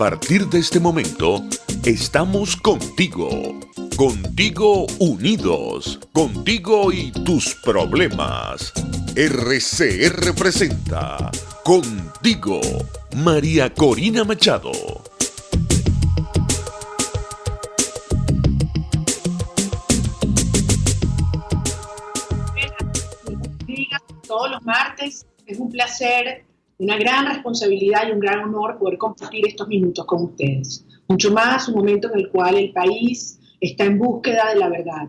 partir de este momento, estamos contigo. Contigo unidos. Contigo y tus problemas. RCR presenta Contigo, María Corina Machado. Todos los martes es un placer, una gran responsabilidad y un gran honor poder compartir estos minutos con ustedes. Mucho más un momento en el cual el país está en búsqueda de la verdad.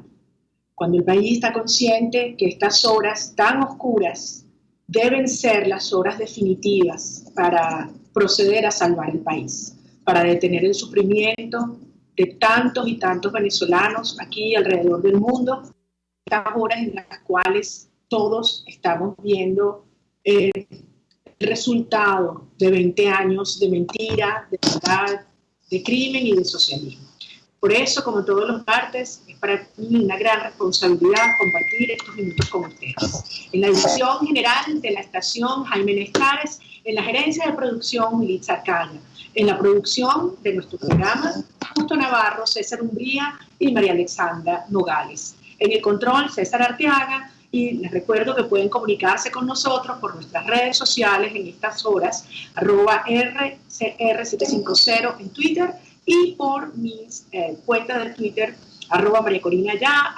Cuando el país está consciente que estas horas tan oscuras deben ser las horas definitivas para proceder a salvar el país, para detener el sufrimiento de tantos y tantos venezolanos aquí y alrededor del mundo, estas horas en las cuales todos estamos viendo el resultado de 20 años de mentira, de verdad, de crimen y de socialismo. Por eso, como todos los martes, es para mí una gran responsabilidad compartir estos minutos con ustedes. En la edición general de la estación, Jaime Nestares; en la gerencia de producción, Militza Arcaña; en la producción de nuestro programa, Justo Navarro, César Umbría y María Alexandra Nogales; en el control, César Arteaga. Y les recuerdo que pueden comunicarse con nosotros por nuestras redes sociales en estas horas, @RCR750 en Twitter, y por mis cuentas de Twitter, @MariaCorinaYa,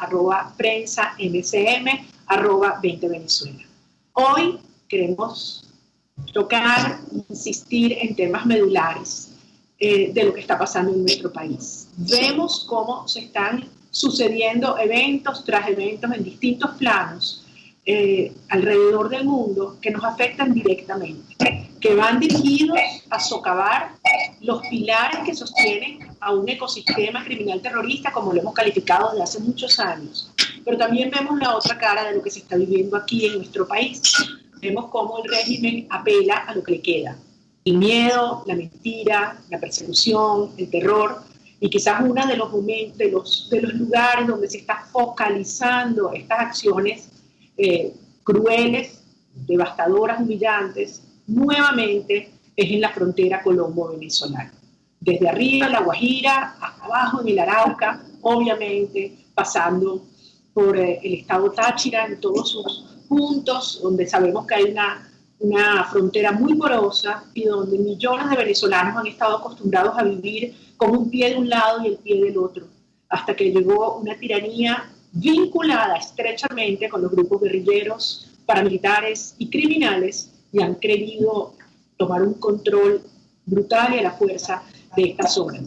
@PrensaMCM, @20Venezuela. Hoy queremos tocar, insistir en temas medulares de lo que está pasando en nuestro país. Vemos cómo se están sucediendo eventos tras eventos en distintos planos alrededor del mundo que nos afectan directamente, que van dirigidos a socavar los pilares que sostienen a un ecosistema criminal terrorista, como lo hemos calificado desde hace muchos años. Pero también vemos la otra cara de lo que se está viviendo aquí en nuestro país. Vemos cómo el régimen apela a lo que le queda: el miedo, la mentira, la persecución, el terror. Y quizás uno de los momentos, de los lugares donde se está focalizando estas acciones crueles, devastadoras, humillantes, nuevamente es en la frontera colombo-venezolana. Desde arriba, La Guajira, hasta abajo en el Arauca, obviamente pasando por el estado Táchira, en todos sus puntos, donde sabemos que hay una frontera muy porosa y donde millones de venezolanos han estado acostumbrados a vivir con un pie de un lado y el pie del otro, hasta que llegó una tiranía vinculada estrechamente con los grupos guerrilleros, paramilitares y criminales, y han querido tomar un control brutal y a la fuerza de esta zona.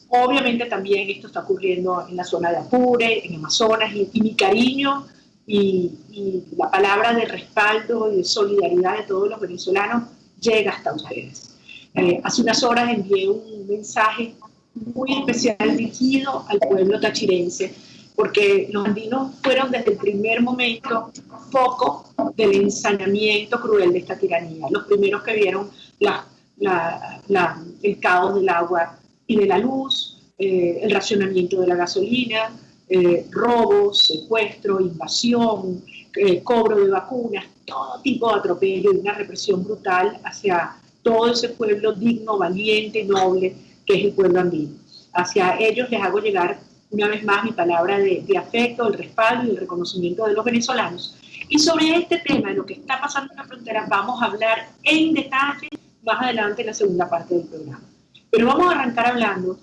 Obviamente también esto está ocurriendo en la zona de Apure, en Amazonas, y mi cariño y la palabra de respaldo y de solidaridad de todos los venezolanos llega hasta ustedes. Hace unas horas envié un mensaje muy especial dirigido al pueblo tachirense, porque los andinos fueron desde el primer momento foco del ensañamiento cruel de esta tiranía, los primeros que vieron el caos del agua y de la luz, el racionamiento de la gasolina, robos, secuestro, invasión, cobro de vacunas, todo tipo de atropello y una represión brutal hacia todo ese pueblo digno, valiente, noble, que es el pueblo andino. Hacia ellos les hago llegar una vez más mi palabra de afecto, el respaldo y el reconocimiento de los venezolanos. Y sobre este tema, de lo que está pasando en la frontera, vamos a hablar en detalle más adelante en la segunda parte del programa. Pero vamos a arrancar hablando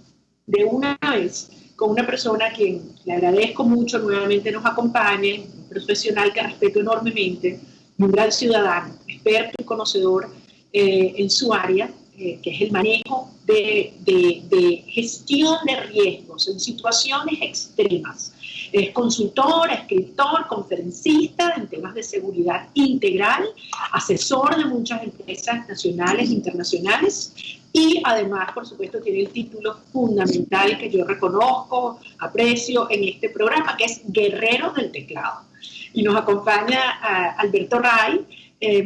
de una vez con una persona a quien le agradezco mucho nuevamente nos acompañe, un profesional que respeto enormemente, un gran ciudadano, experto y conocedor en su área, que es el manejo de gestión de riesgos en situaciones extremas. Es consultor, escritor, conferencista en temas de seguridad integral, asesor de muchas empresas nacionales e internacionales, y además, por supuesto, tiene el título fundamental que yo reconozco, aprecio en este programa, que es Guerrero del Teclado. Y nos acompaña Alberto Ray.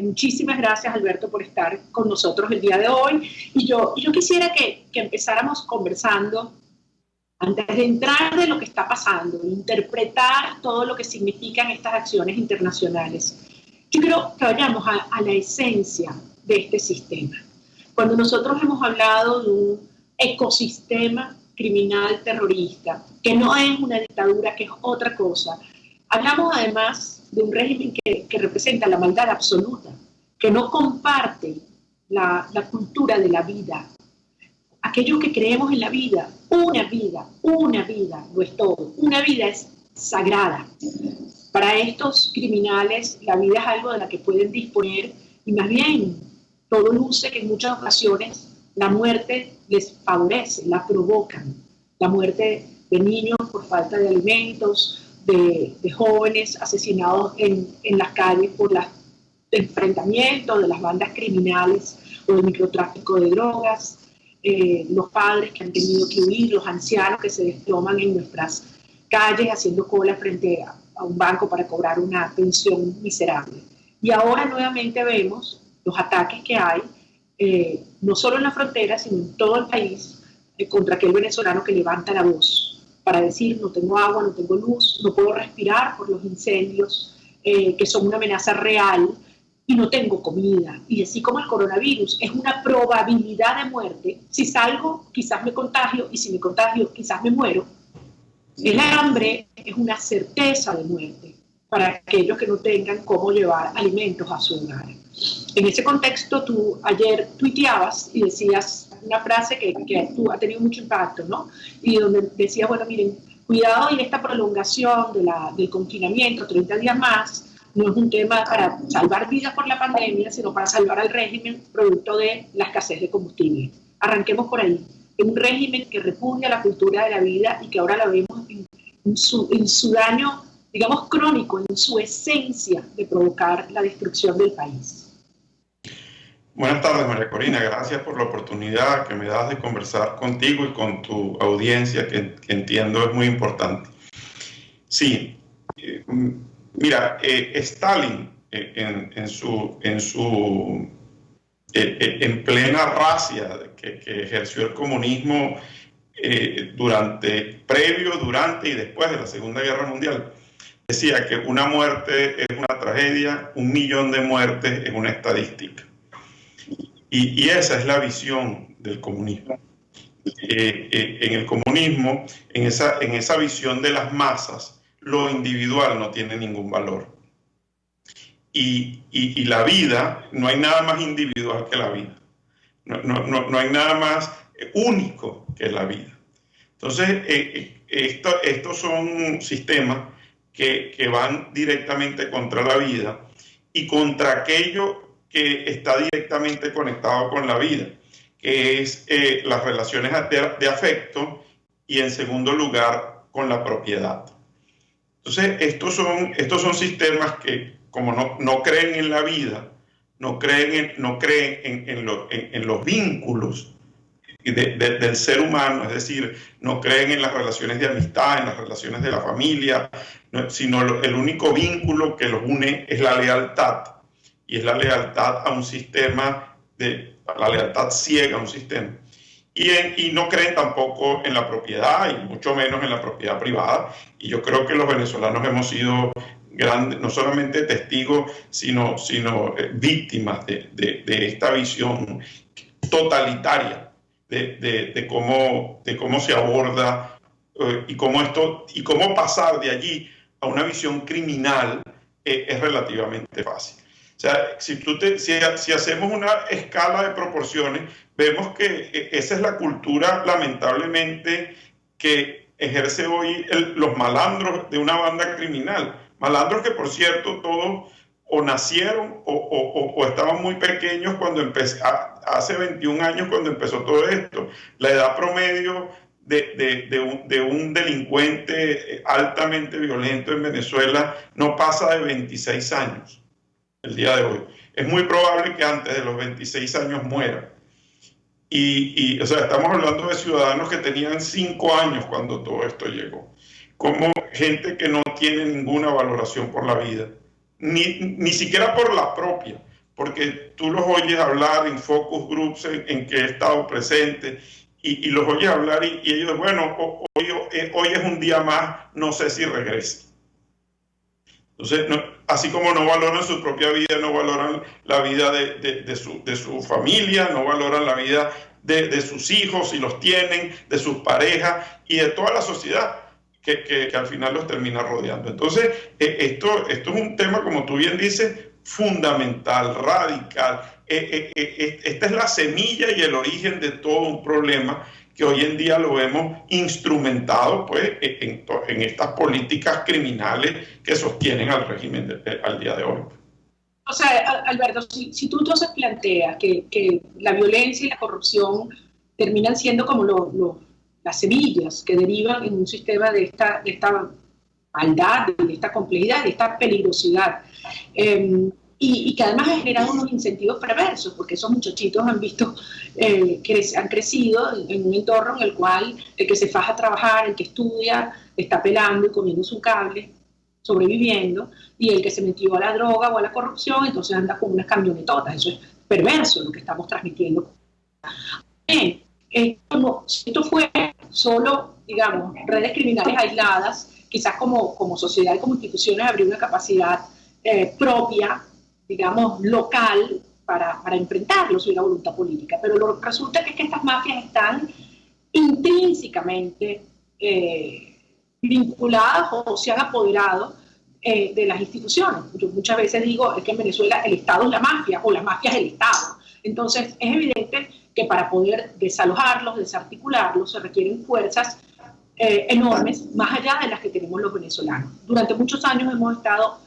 Muchísimas gracias, Alberto, por estar con nosotros el día de hoy. Y yo quisiera que empezáramos conversando, antes de entrar de lo que está pasando, interpretar todo lo que significan estas acciones internacionales. Yo creo que vayamos a la esencia de este sistema. Cuando nosotros hemos hablado de un ecosistema criminal terrorista, que no es una dictadura, que es otra cosa. Hablamos además de un régimen que representa la maldad absoluta, que no comparte la cultura de la vida. Aquellos que creemos en la vida, una vida lo es todo, una vida es sagrada. Para estos criminales la vida es algo de la que pueden disponer y más bien todo luce que en muchas ocasiones la muerte les favorece, la provocan. La muerte de niños por falta de alimentos, de jóvenes asesinados en las calles por los enfrentamientos de las bandas criminales o del microtráfico de drogas, los padres que han tenido que huir, los ancianos que se desploman en nuestras calles haciendo cola frente a un banco para cobrar una pensión miserable. Y ahora nuevamente vemos los ataques que hay, no solo en la frontera, sino en todo el país, contra aquel venezolano que levanta la voz para decir: no tengo agua, no tengo luz, no puedo respirar por los incendios, que son una amenaza real, y no tengo comida. Y así como el coronavirus es una probabilidad de muerte, si salgo quizás me contagio, y si me contagio quizás me muero, el hambre es una certeza de muerte para aquellos que no tengan cómo llevar alimentos a su hogar. En ese contexto, tú ayer tuiteabas y decías una frase que tú ha tenido mucho impacto, ¿no? Y donde decías: bueno, miren, cuidado, y esta prolongación del confinamiento, 30 días más, no es un tema para salvar vidas por la pandemia, sino para salvar al régimen producto de la escasez de combustible. Arranquemos por ahí. Es un régimen que repudia la cultura de la vida y que ahora la vemos en su daño, digamos, crónico, en su esencia de provocar la destrucción del país. Buenas tardes, María Corina. Gracias por la oportunidad que me das de conversar contigo y con tu audiencia, que entiendo es muy importante. Sí, mira, Stalin en plena racia que ejerció el comunismo previo, durante y después de la Segunda Guerra Mundial, decía que una muerte es una tragedia, 1 millón de muertes es una estadística. Y esa es la visión del comunismo. En el comunismo, en esa visión de las masas, lo individual no tiene ningún valor. Y la vida, no hay nada más individual que la vida. No hay nada más único que la vida. Entonces, estos son sistemas que van directamente contra la vida y contra aquello que está directamente conectado con la vida, que es las relaciones de afecto y, en segundo lugar, con la propiedad. Entonces, estos son sistemas que, como no creen en la vida, no creen en los vínculos del ser humano, es decir, no creen en las relaciones de amistad, en las relaciones de la familia, sino el único vínculo que los une es la lealtad, y es la lealtad a un sistema, la lealtad ciega a un sistema. Y no creen tampoco en la propiedad, y mucho menos en la propiedad privada. Y yo creo que los venezolanos hemos sido grandes, no solamente testigos, sino víctimas de esta visión totalitaria de cómo se aborda y cómo pasar de allí a una visión criminal es relativamente fácil. O sea, si hacemos una escala de proporciones, vemos que esa es la cultura, lamentablemente, que ejerce hoy los malandros de una banda criminal. Malandros que, por cierto, todos o nacieron o estaban muy pequeños cuando hace 21 años cuando empezó todo esto. La edad promedio de un delincuente altamente violento en Venezuela no pasa de 26 años. El día de hoy. Es muy probable que antes de los 26 años muera. O sea, estamos hablando de ciudadanos que tenían 5 años cuando todo esto llegó. Como gente que no tiene ninguna valoración por la vida, ni siquiera por la propia, porque tú los oyes hablar en focus groups en que he estado presente y los oyes hablar y ellos, bueno, hoy es un día más, no sé si regrese. Entonces, así como no valoran su propia vida, no valoran la vida de su familia, no valoran la vida de sus hijos, si los tienen, de sus parejas y de toda la sociedad que al final los termina rodeando. Entonces, esto es un tema, como tú bien dices, fundamental, radical. Esta es la semilla y el origen de todo un problema que hoy en día lo vemos instrumentado pues, en estas políticas criminales que sostienen al régimen al día de hoy. O sea, Alberto, si tú entonces planteas que la violencia y la corrupción terminan siendo como las semillas que derivan en un sistema de esta maldad, de esta complejidad, de esta peligrosidad, y que además ha generado unos incentivos perversos, porque esos muchachitos han visto que han crecido en un entorno en el cual el que se faja a trabajar, el que estudia, está pelando y comiendo su cable, sobreviviendo, y el que se metió a la droga o a la corrupción, entonces anda con unas camionetotas. Eso es perverso lo que estamos transmitiendo. Si esto fue solo, digamos, redes criminales aisladas, quizás como sociedad y como instituciones habría una capacidad propia, digamos, local, para enfrentarlos y una voluntad política. Pero resulta que estas mafias están intrínsecamente vinculadas o se han apoderado de las instituciones. Yo muchas veces digo es que en Venezuela el Estado es la mafia o la mafia es el Estado. Entonces es evidente que para poder desalojarlos, desarticularlos, se requieren fuerzas enormes, más allá de las que tenemos los venezolanos. Durante muchos años hemos estado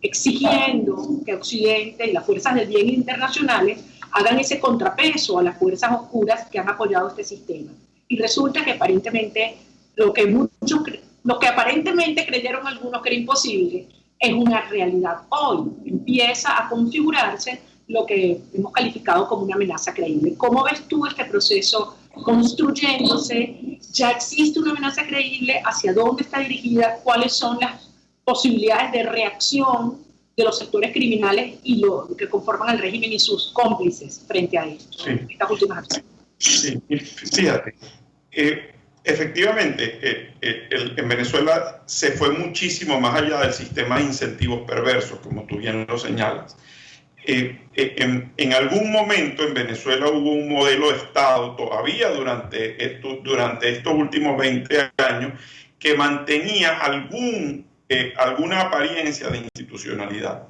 exigiendo que Occidente y las fuerzas del bien internacionales hagan ese contrapeso a las fuerzas oscuras que han apoyado este sistema. Y resulta que aparentemente lo que aparentemente creyeron algunos que era imposible es una realidad. Hoy empieza a configurarse lo que hemos calificado como una amenaza creíble. ¿Cómo ves tú este proceso construyéndose? ¿Ya existe una amenaza creíble? ¿Hacia dónde está dirigida? ¿Cuáles son las posibilidades de reacción de los sectores criminales y lo que conforman al régimen y sus cómplices frente a esto? Sí. Estas últimas acciones. Sí, fíjate. Efectivamente, en Venezuela se fue muchísimo más allá del sistema de incentivos perversos, como tú bien lo señalas. En algún momento en Venezuela hubo un modelo de Estado, todavía durante estos últimos 20 años, que mantenía alguna apariencia de institucionalidad.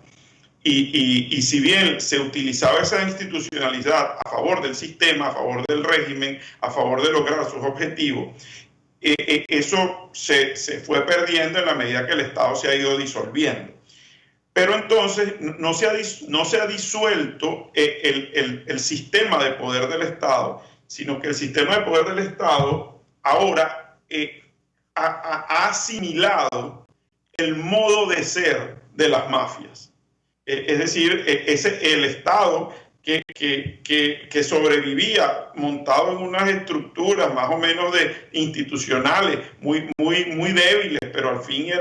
Y si bien se utilizaba esa institucionalidad a favor del sistema, a favor del régimen, a favor de lograr sus objetivos, eso se fue perdiendo en la medida que el Estado se ha ido disolviendo. Pero entonces no se ha disuelto el sistema de poder del Estado, sino que el sistema de poder del Estado ahora ha asimilado el modo de ser de las mafias. Es decir, el Estado que sobrevivía montado en unas estructuras más o menos institucionales muy débiles, pero al fin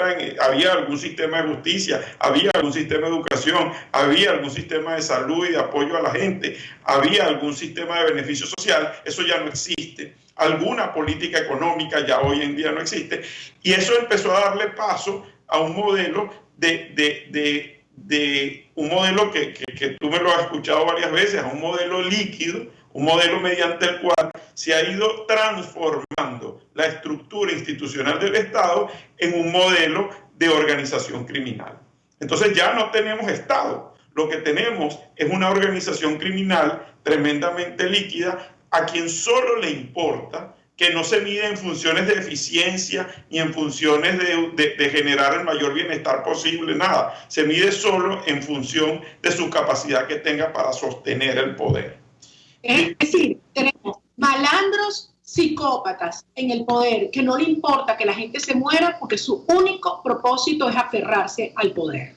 había algún sistema de justicia, había algún sistema de educación, había algún sistema de salud y de apoyo a la gente, había algún sistema de beneficio social. Eso ya no existe. Alguna política económica ya hoy en día no existe, y eso empezó a darle paso a un modelo un modelo que tú me lo has escuchado varias veces, a un modelo líquido, un modelo mediante el cual se ha ido transformando la estructura institucional del Estado en un modelo de organización criminal. Entonces ya no tenemos Estado, lo que tenemos es una organización criminal tremendamente líquida, a quien solo le importa, que no se mide en funciones de eficiencia ni en funciones de generar el mayor bienestar posible, nada. Se mide solo en función de su capacidad que tenga para sostener el poder. Es decir, tenemos malandros psicópatas en el poder que no le importa que la gente se muera porque su único propósito es aferrarse al poder.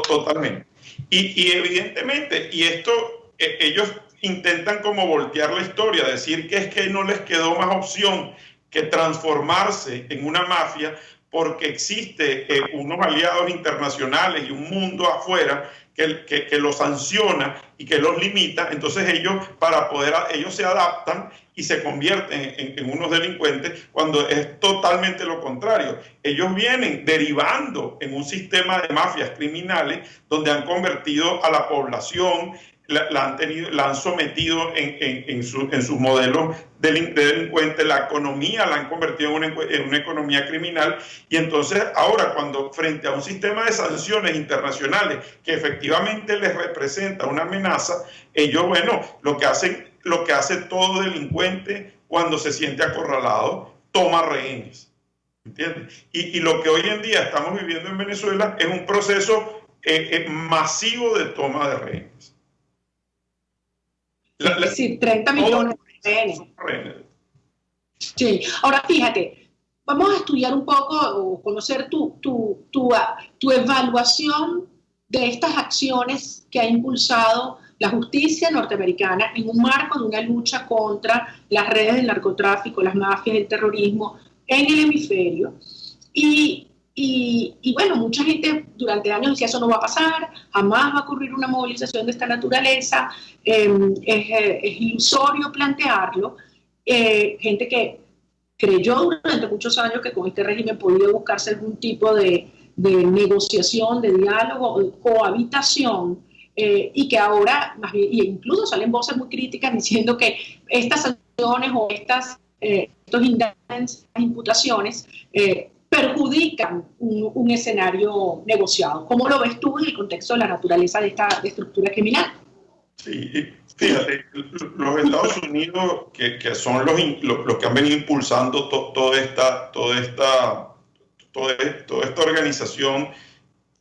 Totalmente. Y evidentemente, y esto ellos intentan como voltear la historia, decir que es que no les quedó más opción que transformarse en una mafia porque existe unos aliados internacionales y un mundo afuera que los sanciona y que los limita. Entonces ellos se adaptan y se convierten en unos delincuentes, cuando es totalmente lo contrario. Ellos vienen derivando en un sistema de mafias criminales donde han convertido a la población la han sometido en sus modelos de delincuente, la economía la han convertido en una economía criminal, y entonces ahora cuando frente a un sistema de sanciones internacionales que efectivamente les representa una amenaza, ellos, bueno, lo que hace todo delincuente cuando se siente acorralado, toma rehenes, ¿entiendes? Y lo que hoy en día estamos viviendo en Venezuela es un proceso masivo de toma de rehenes. Es decir, 30 millones de rehenes. Sí, ahora fíjate, vamos a estudiar un poco o conocer tu evaluación de estas acciones que ha impulsado la justicia norteamericana en un marco de una lucha contra las redes del narcotráfico, las mafias, el terrorismo en el hemisferio. Y bueno, mucha gente durante años decía eso no va a pasar, jamás va a ocurrir una movilización de esta naturaleza, es ilusorio plantearlo. Gente que creyó durante muchos años que con este régimen podía buscarse algún tipo de negociación, de diálogo, de cohabitación, y que ahora, más bien, incluso salen voces muy críticas diciendo que estas sanciones o estos indictments, imputaciones, perjudican un escenario negociado. ¿Cómo lo ves tú en el contexto de la naturaleza de esta estructura criminal? Sí, fíjate, los Estados Unidos, que son los que han venido impulsando toda esta organización,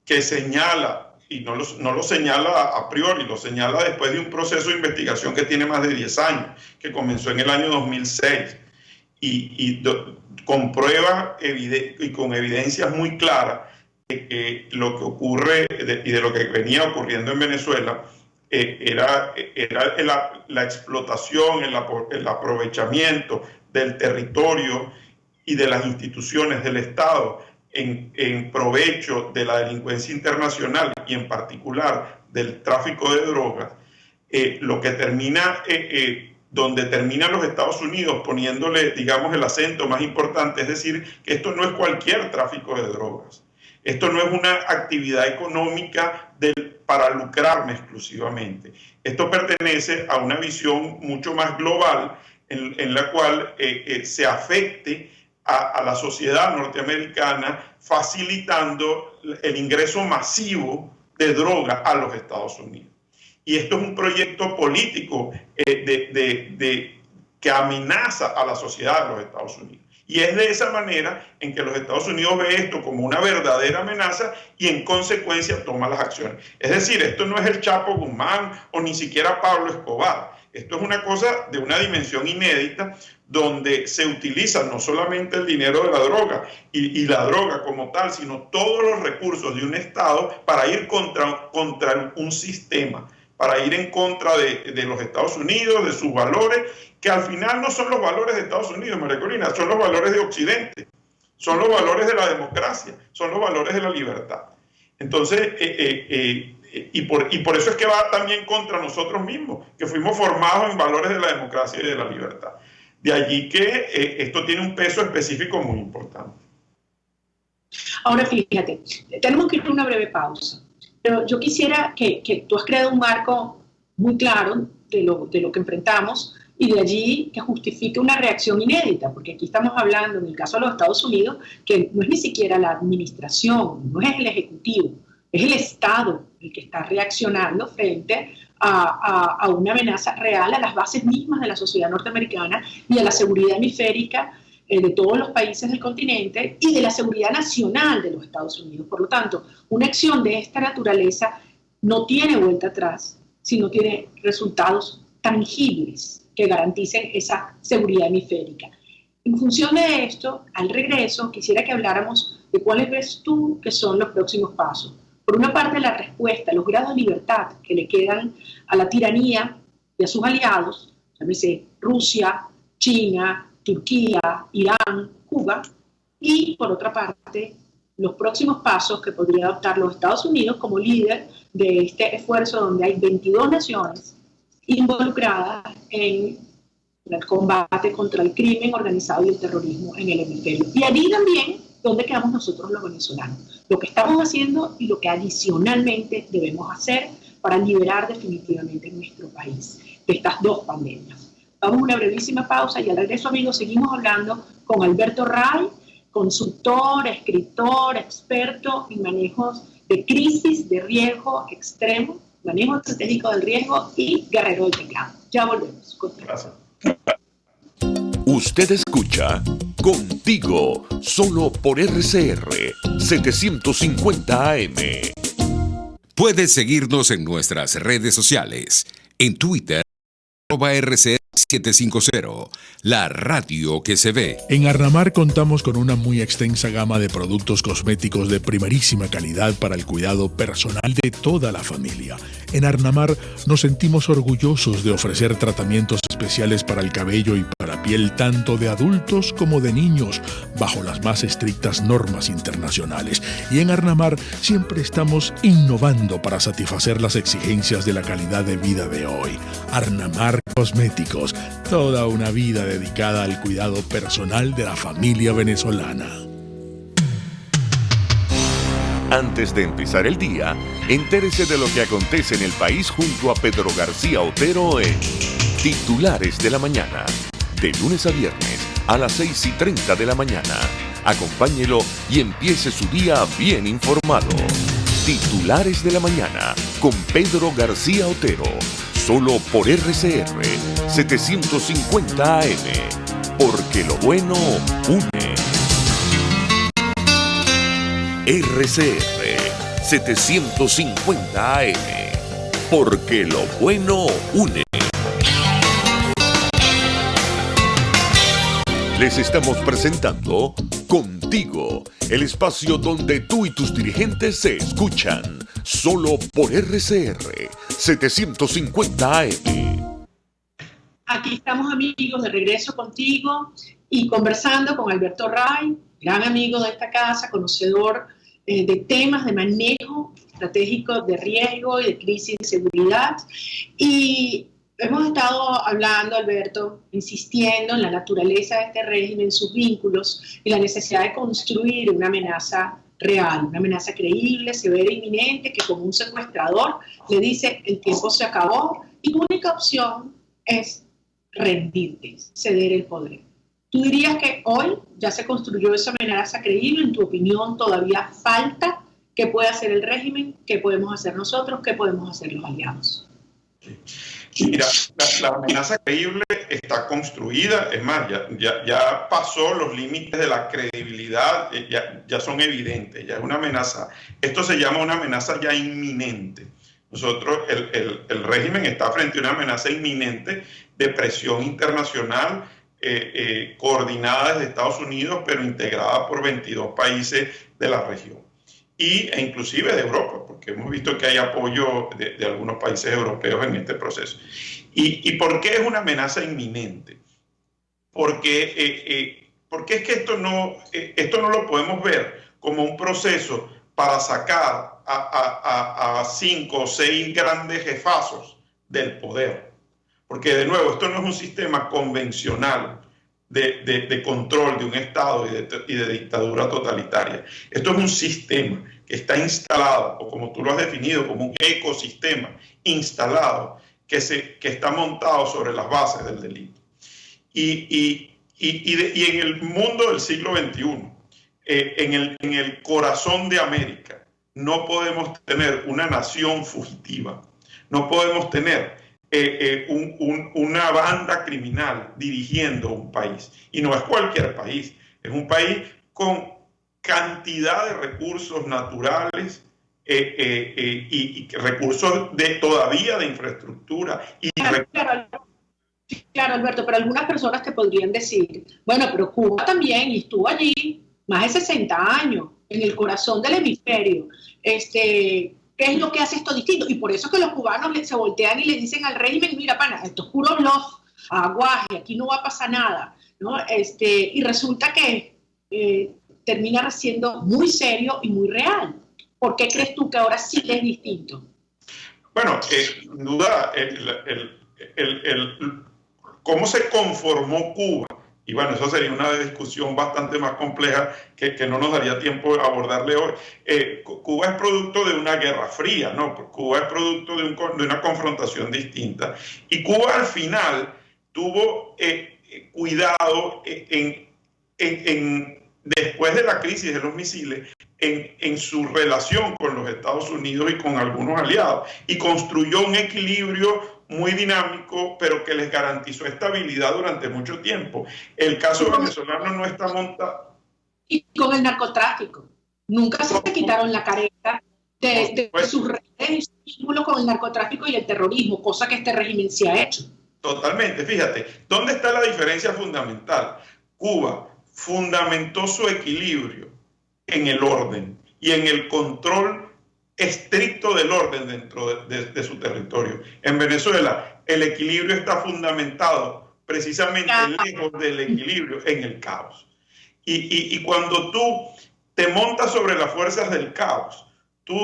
que señala, y no lo señala a priori, lo señala después de un proceso de investigación que tiene más de 10 años, que comenzó en el año 2006, comprueba y con evidencias muy claras que lo que ocurre y de lo que venía ocurriendo en Venezuela era la explotación, el aprovechamiento del territorio y de las instituciones del Estado en provecho de la delincuencia internacional y en particular del tráfico de drogas, lo que termina, donde terminan los Estados Unidos poniéndole, digamos, el acento más importante, es decir, que esto no es cualquier tráfico de drogas. Esto no es una actividad económica para lucrarme exclusivamente. Esto pertenece a una visión mucho más global en la cual se afecte a la sociedad norteamericana, facilitando el ingreso masivo de droga a los Estados Unidos. Y esto es un proyecto político que amenaza a la sociedad de los Estados Unidos. Y es de esa manera en que los Estados Unidos ve esto como una verdadera amenaza y en consecuencia toma las acciones. Es decir, esto no es el Chapo Guzmán o ni siquiera Pablo Escobar. Esto es una cosa de una dimensión inédita donde se utiliza no solamente el dinero de la droga y la droga como tal, sino todos los recursos de un Estado para ir contra un sistema, para ir en contra de los Estados Unidos, de sus valores, que al final no son los valores de Estados Unidos, María Corina, son los valores de Occidente, son los valores de la democracia, son los valores de la libertad. Entonces, y por eso es que va también contra nosotros mismos, que fuimos formados en valores de la democracia y de la libertad. De allí que esto tiene un peso específico muy importante. Ahora fíjate, tenemos que ir a una breve pausa, pero yo quisiera que tú has creado un marco muy claro de lo que enfrentamos y de allí que justifique una reacción inédita, porque aquí estamos hablando, en el caso de los Estados Unidos, que no es ni siquiera la administración, no es el Ejecutivo, es el Estado el que está reaccionando frente a una amenaza real a las bases mismas de la sociedad norteamericana y a la seguridad hemisférica de todos los países del continente y de la seguridad nacional de los Estados Unidos. Por lo tanto, una acción de esta naturaleza no tiene vuelta atrás, sino tiene resultados tangibles que garanticen esa seguridad hemisférica. En función de esto, al regreso, quisiera que habláramos de cuáles ves tú que son los próximos pasos. Por una parte, la respuesta, los grados de libertad que le quedan a la tiranía y a sus aliados, llámese Rusia, China, Turquía, Irán, Cuba, y por otra parte, los próximos pasos que podría adoptar los Estados Unidos como líder de este esfuerzo donde hay 22 naciones involucradas en el combate contra el crimen organizado y el terrorismo en el hemisferio. Y allí también, ¿dónde quedamos nosotros los venezolanos? Lo que estamos haciendo y lo que adicionalmente debemos hacer para liberar definitivamente nuestro país de estas dos pandemias. Vamos a una brevísima pausa y al regreso, amigos, seguimos hablando con Alberto Ray, consultor, escritor, experto en manejos de crisis, de riesgo extremo, manejo estratégico del riesgo y guerrero del teclado. Ya volvemos. Gracias. Usted escucha Contigo, solo por RCR 750 AM. Puedes seguirnos en nuestras redes sociales. En Twitter, @RCR750, la radio que se ve. En Arnamar contamos con una muy extensa gama de productos cosméticos de primerísima calidad para el cuidado personal de toda la familia. En Arnamar nos sentimos orgullosos de ofrecer tratamientos especiales para el cabello y para piel tanto de adultos como de niños, bajo las más estrictas normas internacionales. Y en Arnamar siempre estamos innovando para satisfacer las exigencias de la calidad de vida de hoy. Arnamar Cosméticos, toda una vida dedicada al cuidado personal de la familia venezolana. Antes de empezar el día, entérese de lo que acontece en el país junto a Pedro García Otero en Titulares de la Mañana, de lunes a viernes a las 6:30 de la mañana. Acompáñelo y empiece su día bien informado. Titulares de la Mañana con Pedro García Otero, solo por RCR 750 AM, porque lo bueno une. RCR 750 AM, porque lo bueno une. Les estamos presentando Contigo, el espacio donde tú y tus dirigentes se escuchan, solo por RCR 750 AM. Aquí estamos, amigos, de regreso contigo y conversando con Alberto Ray, gran amigo de esta casa, conocedor de temas de manejo estratégico de riesgo y de crisis de seguridad. Y hemos estado hablando, Alberto, insistiendo en la naturaleza de este régimen, sus vínculos y la necesidad de construir una amenaza real, una amenaza creíble, severa e inminente, que como un secuestrador le dice el tiempo se acabó y tu única opción es rendirte, ceder el poder. ¿Tú dirías que hoy ya se construyó esa amenaza creíble? ¿En tu opinión todavía falta? ¿Qué puede hacer el régimen? ¿Qué podemos hacer nosotros? ¿Qué podemos hacer los aliados? Mira, la amenaza creíble está construida, es más, ya pasó los límites de la credibilidad, ya son evidentes, ya es una amenaza. Esto se llama una amenaza ya inminente. Nosotros, el régimen está frente a una amenaza inminente de presión internacional coordinada desde Estados Unidos, pero integrada por 22 países de la región. E inclusive de Europa, porque hemos visto que hay apoyo de algunos países europeos en este proceso. ¿Y por qué es una amenaza inminente? Porque es que esto no lo podemos ver como un proceso para sacar a 5 o 6 grandes jefazos del poder. Porque, de nuevo, esto no es un sistema convencional de control de un Estado y de dictadura totalitaria. Esto es un sistema que está instalado, o como tú lo has definido, como un ecosistema instalado que está montado sobre las bases del delito. Y en el mundo del siglo XXI, en el corazón de América, no podemos tener una nación fugitiva, no podemos tener una banda criminal dirigiendo un país. Y no es cualquier país, es un país con cantidad de recursos naturales y recursos todavía de infraestructura. Claro, Alberto, pero algunas personas te podrían decir, bueno, pero Cuba también, y estuvo allí más de 60 años, en el corazón del hemisferio. ¿Qué es lo que hace esto distinto? Y por eso que los cubanos se voltean y le dicen al régimen, mira, pana, esto es puro bluff, aguaje, aquí no va a pasar nada, ¿no? Y resulta que termina siendo muy serio y muy real. ¿Por qué crees tú que ahora sí es distinto? Bueno, sin duda, cómo se conformó Cuba Y bueno, eso sería una discusión bastante más compleja que no nos daría tiempo de abordarle hoy. Cuba es producto de una guerra fría, ¿no? Cuba es producto de una confrontación distinta. Y Cuba al final tuvo cuidado después de la crisis de los misiles, en su relación con los Estados Unidos y con algunos aliados, y construyó un equilibrio muy dinámico, pero que les garantizó estabilidad durante mucho tiempo. El caso venezolano no está montado. Y con el narcotráfico. Nunca se quitaron la careta de sus redes y su vínculo con el narcotráfico y el terrorismo, cosa que este régimen sí ha hecho. Totalmente, fíjate, ¿dónde está la diferencia fundamental? Cuba fundamentó su equilibrio en el orden y en el control estricto del orden dentro de su territorio. En Venezuela, el equilibrio está fundamentado precisamente lejos del equilibrio, en el caos. Y cuando tú te montas sobre las fuerzas del caos, tú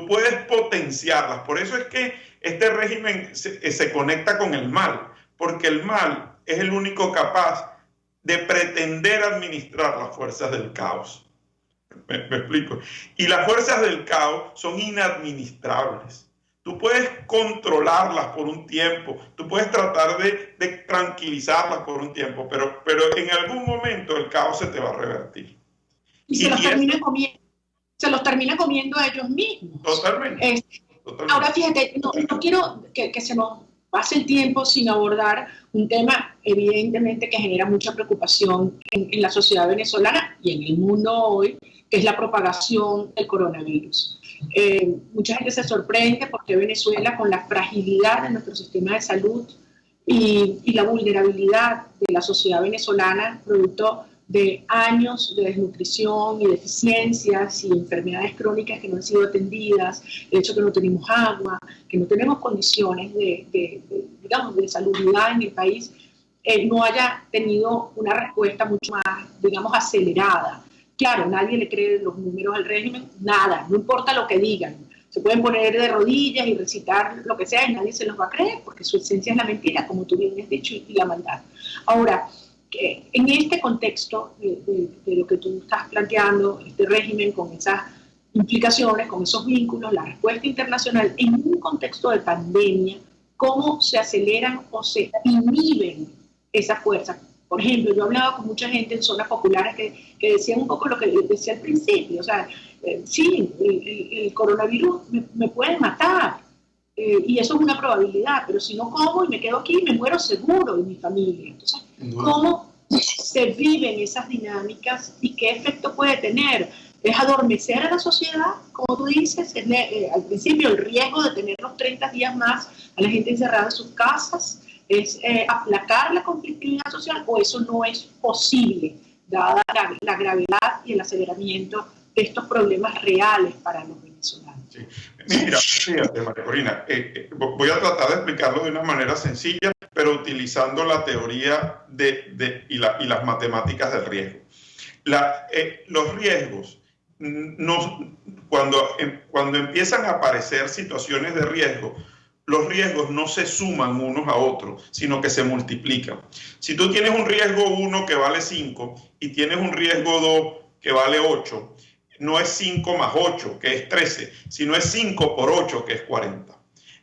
puedes potenciarlas. Por eso es que este régimen se conecta con el mal, porque el mal es el único capaz de pretender administrar las fuerzas del caos. ¿Me explico? Y las fuerzas del caos son inadministrables. Tú puedes controlarlas por un tiempo, tú puedes tratar de tranquilizarlas por un tiempo, pero en algún momento el caos se te va a revertir. Y se los termina comiendo a ellos mismos. Totalmente. Totalmente. Ahora fíjate, no quiero que se nos pase el tiempo sin abordar un tema evidentemente que genera mucha preocupación en la sociedad venezolana y en el mundo hoy, que es la propagación del coronavirus. Mucha gente se sorprende porque Venezuela, con la fragilidad de nuestro sistema de salud y la vulnerabilidad de la sociedad venezolana, producto de años de desnutrición y deficiencias y enfermedades crónicas que no han sido atendidas, el hecho que no tenemos agua, que no tenemos condiciones de salubridad en el país, no haya tenido una respuesta mucho más, acelerada. Claro, nadie le cree los números al régimen, nada, no importa lo que digan. Se pueden poner de rodillas y recitar lo que sea y nadie se los va a creer porque su esencia es la mentira, como tú bien has dicho, y la maldad. Ahora, en este contexto de lo que tú estás planteando, este régimen con esas implicaciones, con esos vínculos, la respuesta internacional, en un contexto de pandemia, ¿cómo se aceleran o se inhiben esas fuerzas? Por ejemplo, yo hablaba con mucha gente en zonas populares que decían un poco lo que decía al principio, o sea, sí, el coronavirus me puede matar, y eso es una probabilidad, pero si no como y me quedo aquí, me muero seguro y mi familia. Entonces, ¿cómo se viven esas dinámicas y qué efecto puede tener? ¿Es adormecer a la sociedad, como tú dices? Al principio, el riesgo de tener los 30 días más a la gente encerrada en sus casas, ¿es aplacar la conflictividad social o eso no es posible, dada la gravedad y el aceleramiento de estos problemas reales para los venezolanos? Sí. Mira, fíjate, María Corina, voy a tratar de explicarlo de una manera sencilla, pero utilizando la teoría y las matemáticas del riesgo. Los riesgos, cuando empiezan a aparecer situaciones de riesgo, los riesgos no se suman unos a otros, sino que se multiplican. Si tú tienes un riesgo 1 que vale 5 y tienes un riesgo 2 que vale 8, no es 5 más 8, que es 13, sino es 5 por 8, que es 40.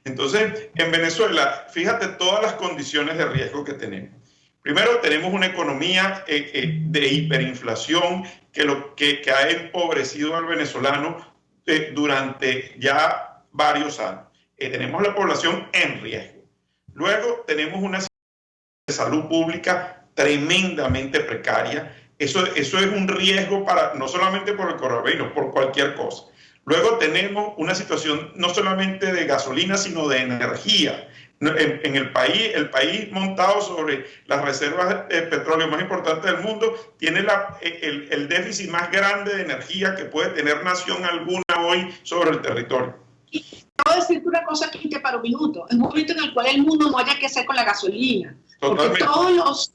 Entonces, en Venezuela, fíjate todas las condiciones de riesgo que tenemos. Primero, tenemos una economía de hiperinflación que ha empobrecido al venezolano durante ya varios años. Tenemos la población en riesgo. Luego, tenemos una situación de salud pública tremendamente precaria. Eso es un riesgo no solamente por el coronavirus, por cualquier cosa. Luego tenemos una situación no solamente de gasolina, sino de energía. En el país montado sobre las reservas de petróleo más importantes del mundo, tiene el déficit más grande de energía que puede tener nación alguna hoy sobre el territorio. Y quiero decirte una cosa aquí que para un minuto. Es un momento en el cual el mundo no haya que hacer con la gasolina. Totalmente. Porque todos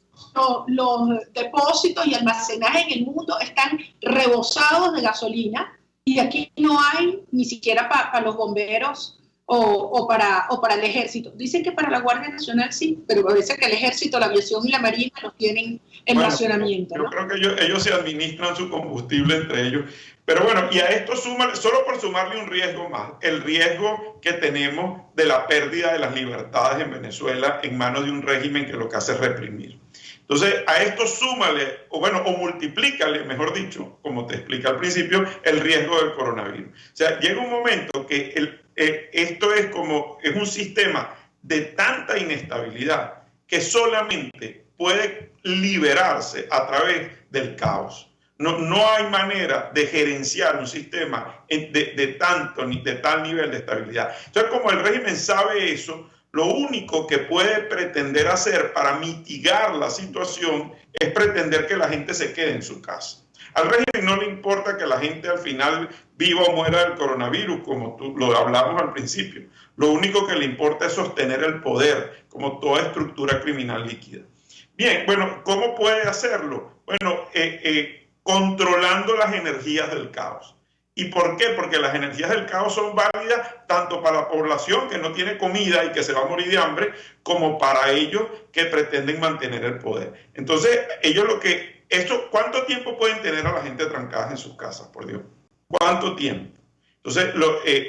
los depósitos y almacenajes en el mundo están rebosados de gasolina y aquí no hay ni siquiera para los bomberos o para el ejército. Dicen que para la Guardia Nacional sí, pero parece que el ejército, la aviación y la marina los tienen en racionamiento, ¿no? Yo creo que ellos se administran su combustible entre ellos. Pero bueno, y a esto suma, solo por sumarle un riesgo más, el riesgo que tenemos de la pérdida de las libertades en Venezuela en manos de un régimen que lo que hace es reprimir. Entonces, a esto súmale, o multiplícale, mejor dicho, como te expliqué al principio, el riesgo del coronavirus. O sea, llega un momento que esto es un sistema de tanta inestabilidad que solamente puede liberarse a través del caos. No hay manera de gerenciar un sistema de tal nivel de estabilidad. Entonces, como el régimen sabe eso, lo único que puede pretender hacer para mitigar la situación es pretender que la gente se quede en su casa. Al régimen no le importa que la gente al final viva o muera del coronavirus, como lo hablamos al principio. Lo único que le importa es sostener el poder, como toda estructura criminal líquida. Bien, bueno, ¿cómo puede hacerlo? Bueno, controlando las energías del caos. ¿Y por qué? Porque las energías del caos son válidas tanto para la población que no tiene comida y que se va a morir de hambre, como para ellos que pretenden mantener el poder. Entonces, ¿cuánto tiempo pueden tener a la gente trancada en sus casas, por Dios? ¿Cuánto tiempo? Entonces,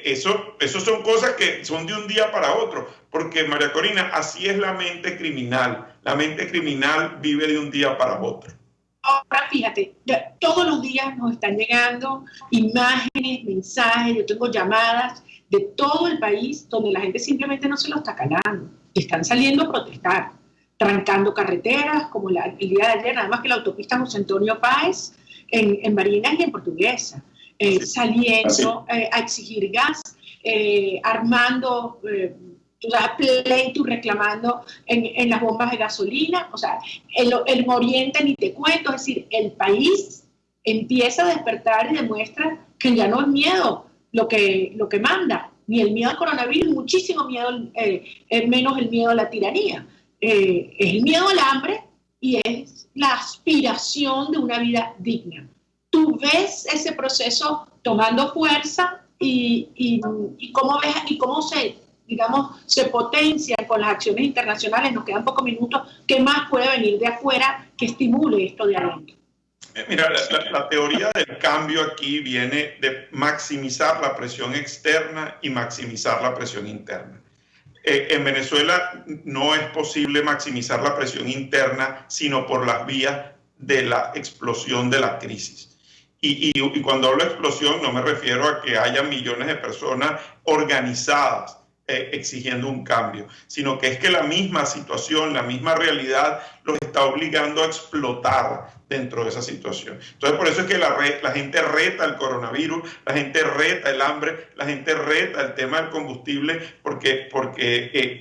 eso son cosas que son de un día para otro, porque María Corina, así es la mente criminal. La mente criminal vive de un día para otro. Ahora fíjate, todos los días nos están llegando imágenes, mensajes, yo tengo llamadas de todo el país donde la gente simplemente no se lo está calando, están saliendo a protestar, trancando carreteras como el día de ayer, nada más que la autopista José Antonio Páez en Barinas y en Portuguesa, saliendo a exigir gas, armando pleito y reclamando en las bombas de gasolina. O sea, el Oriente ni te cuento, es decir, el país empieza a despertar y demuestra que ya no es miedo lo que manda, ni el miedo al coronavirus, muchísimo miedo, menos el miedo a la tiranía. Es el miedo al hambre y es la aspiración de una vida digna. Tú ves ese proceso tomando fuerza y cómo ves y cómo se potencia con las acciones internacionales. Nos quedan pocos minutos. ¿Qué más puede venir de afuera que estimule esto de adentro? Mira, la teoría del cambio aquí viene de maximizar la presión externa y maximizar la presión interna. En Venezuela no es posible maximizar la presión interna sino por las vías de la explosión de la crisis. Y cuando hablo de explosión no me refiero a que haya millones de personas organizadas exigiendo un cambio, sino que es que la misma situación, la misma realidad los está obligando a explotar dentro de esa situación. Entonces, por eso es que la gente reta el coronavirus, la gente reta el hambre, la gente reta el tema del combustible, porque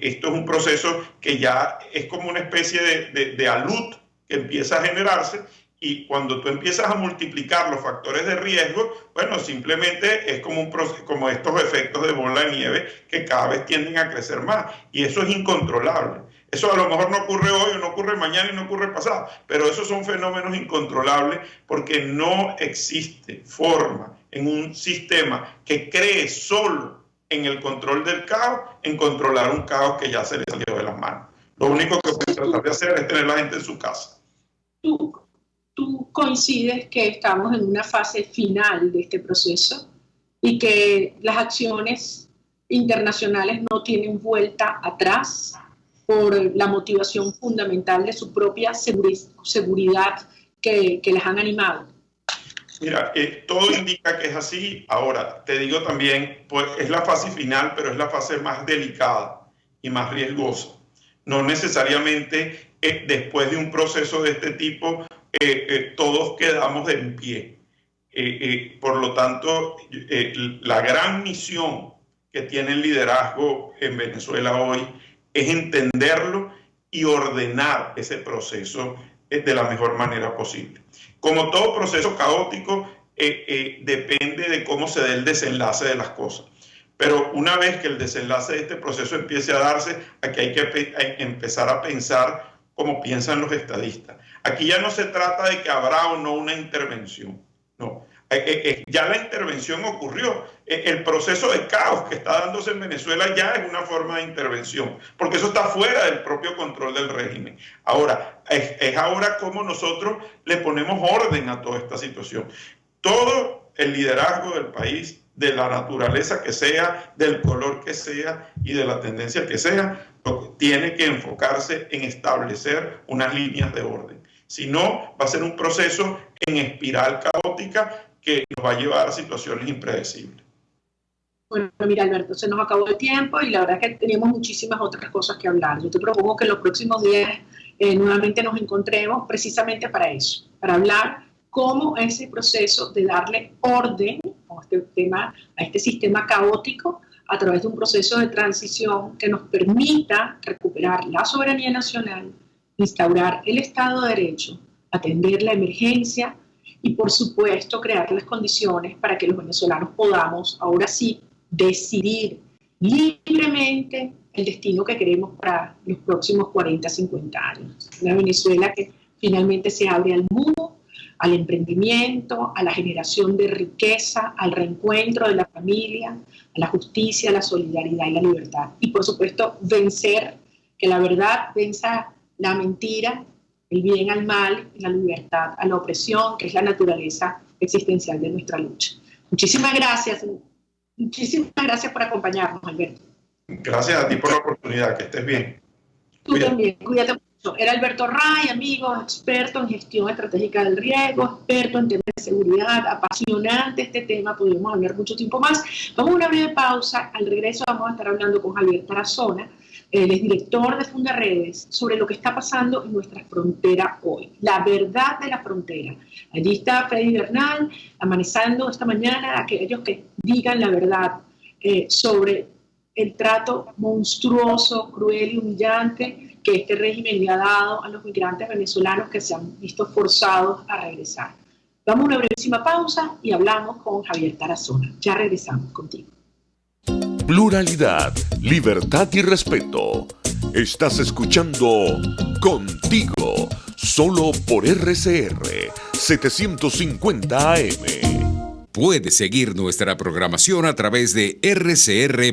esto es un proceso que ya es como una especie de alud que empieza a generarse. Y cuando tú empiezas a multiplicar los factores de riesgo, bueno, simplemente es como estos efectos de bola de nieve que cada vez tienden a crecer más. Y eso es incontrolable. Eso a lo mejor no ocurre hoy, o no ocurre mañana y no ocurre pasado, pero esos son fenómenos incontrolables porque no existe forma en un sistema que cree solo en el control del caos, en controlar un caos que ya se le salió de las manos. Lo único que puede tratar de hacer es tener la gente en su casa. ¿Tú coincides que estamos en una fase final de este proceso y que las acciones internacionales no tienen vuelta atrás por la motivación fundamental de su propia seguridad que las han animado? Mira, todo indica que es así. Ahora, te digo también, pues es la fase final, pero es la fase más delicada y más riesgosa. No necesariamente después de un proceso de este tipo todos quedamos en pie. Por lo tanto, la gran misión que tiene el liderazgo en Venezuela hoy es entenderlo y ordenar ese proceso de la mejor manera posible. Como todo proceso caótico, depende de cómo se dé el desenlace de las cosas. Pero una vez que el desenlace de este proceso empiece a darse, aquí hay que empezar a pensar como piensan los estadistas. Aquí ya no se trata de que habrá o no una intervención. No, Ya la intervención ocurrió. El proceso de caos que está dándose en Venezuela ya es una forma de intervención, porque eso está fuera del propio control del régimen. Ahora, es ahora como nosotros le ponemos orden a toda esta situación. Todo el liderazgo del país, de la naturaleza que sea, del color que sea y de la tendencia que sea, tiene que enfocarse en establecer unas líneas de orden. Si no, va a ser un proceso en espiral caótica que nos va a llevar a situaciones impredecibles. Bueno, mira, Alberto, se nos acabó el tiempo y la verdad es que teníamos muchísimas otras cosas que hablar. Yo te propongo que en los próximos días nuevamente nos encontremos precisamente para eso, para hablar cómo ese proceso de darle orden a este sistema caótico a través de un proceso de transición que nos permita recuperar la soberanía nacional, instaurar el Estado de Derecho, atender la emergencia y, por supuesto, crear las condiciones para que los venezolanos podamos, ahora sí, decidir libremente el destino que queremos para los próximos 40, 50 años. Una Venezuela que finalmente se abre al mundo, al emprendimiento, a la generación de riqueza, al reencuentro de la familia, a la justicia, la solidaridad y la libertad. Y, por supuesto, vencer, que la verdad venza la mentira, el bien al mal, la libertad a la opresión, que es la naturaleza existencial de nuestra lucha. Muchísimas gracias por acompañarnos, Alberto. Gracias a ti por la oportunidad, que estés bien. Tú también, cuídate mucho. Era Alberto Ray, amigo, experto en gestión estratégica del riesgo, experto en temas de seguridad, apasionante este tema, podríamos hablar mucho tiempo más. Vamos a una breve pausa, al regreso vamos a estar hablando con Javier Tarazona, él es director de Fundaredes, sobre lo que está pasando en nuestra frontera hoy, la verdad de la frontera. Allí está Freddy Bernal, amanezando esta mañana a aquellos que digan la verdad sobre el trato monstruoso, cruel y humillante que este régimen le ha dado a los migrantes venezolanos que se han visto forzados a regresar. Vamos a una brevísima pausa y hablamos con Javier Tarazona. Ya regresamos contigo. Pluralidad, libertad y respeto. Estás escuchando Contigo, solo por RCR 750 AM. Puedes seguir nuestra programación a través de rcr.tv,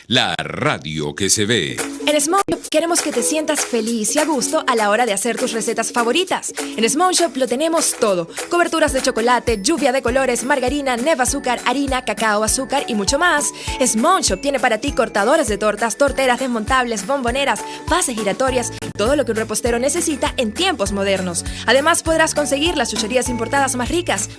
la radio que se ve. En Small Shop queremos que te sientas feliz y a gusto a la hora de hacer tus recetas favoritas. En Small Shop lo tenemos todo. Coberturas de chocolate, lluvia de colores, margarina, neva azúcar, harina, cacao, azúcar y mucho más. Small Shop tiene para ti cortadores de tortas, torteras desmontables, bomboneras, bases giratorias y todo lo que un repostero necesita en tiempos modernos. Además podrás conseguir las chucherías importadas más ricas.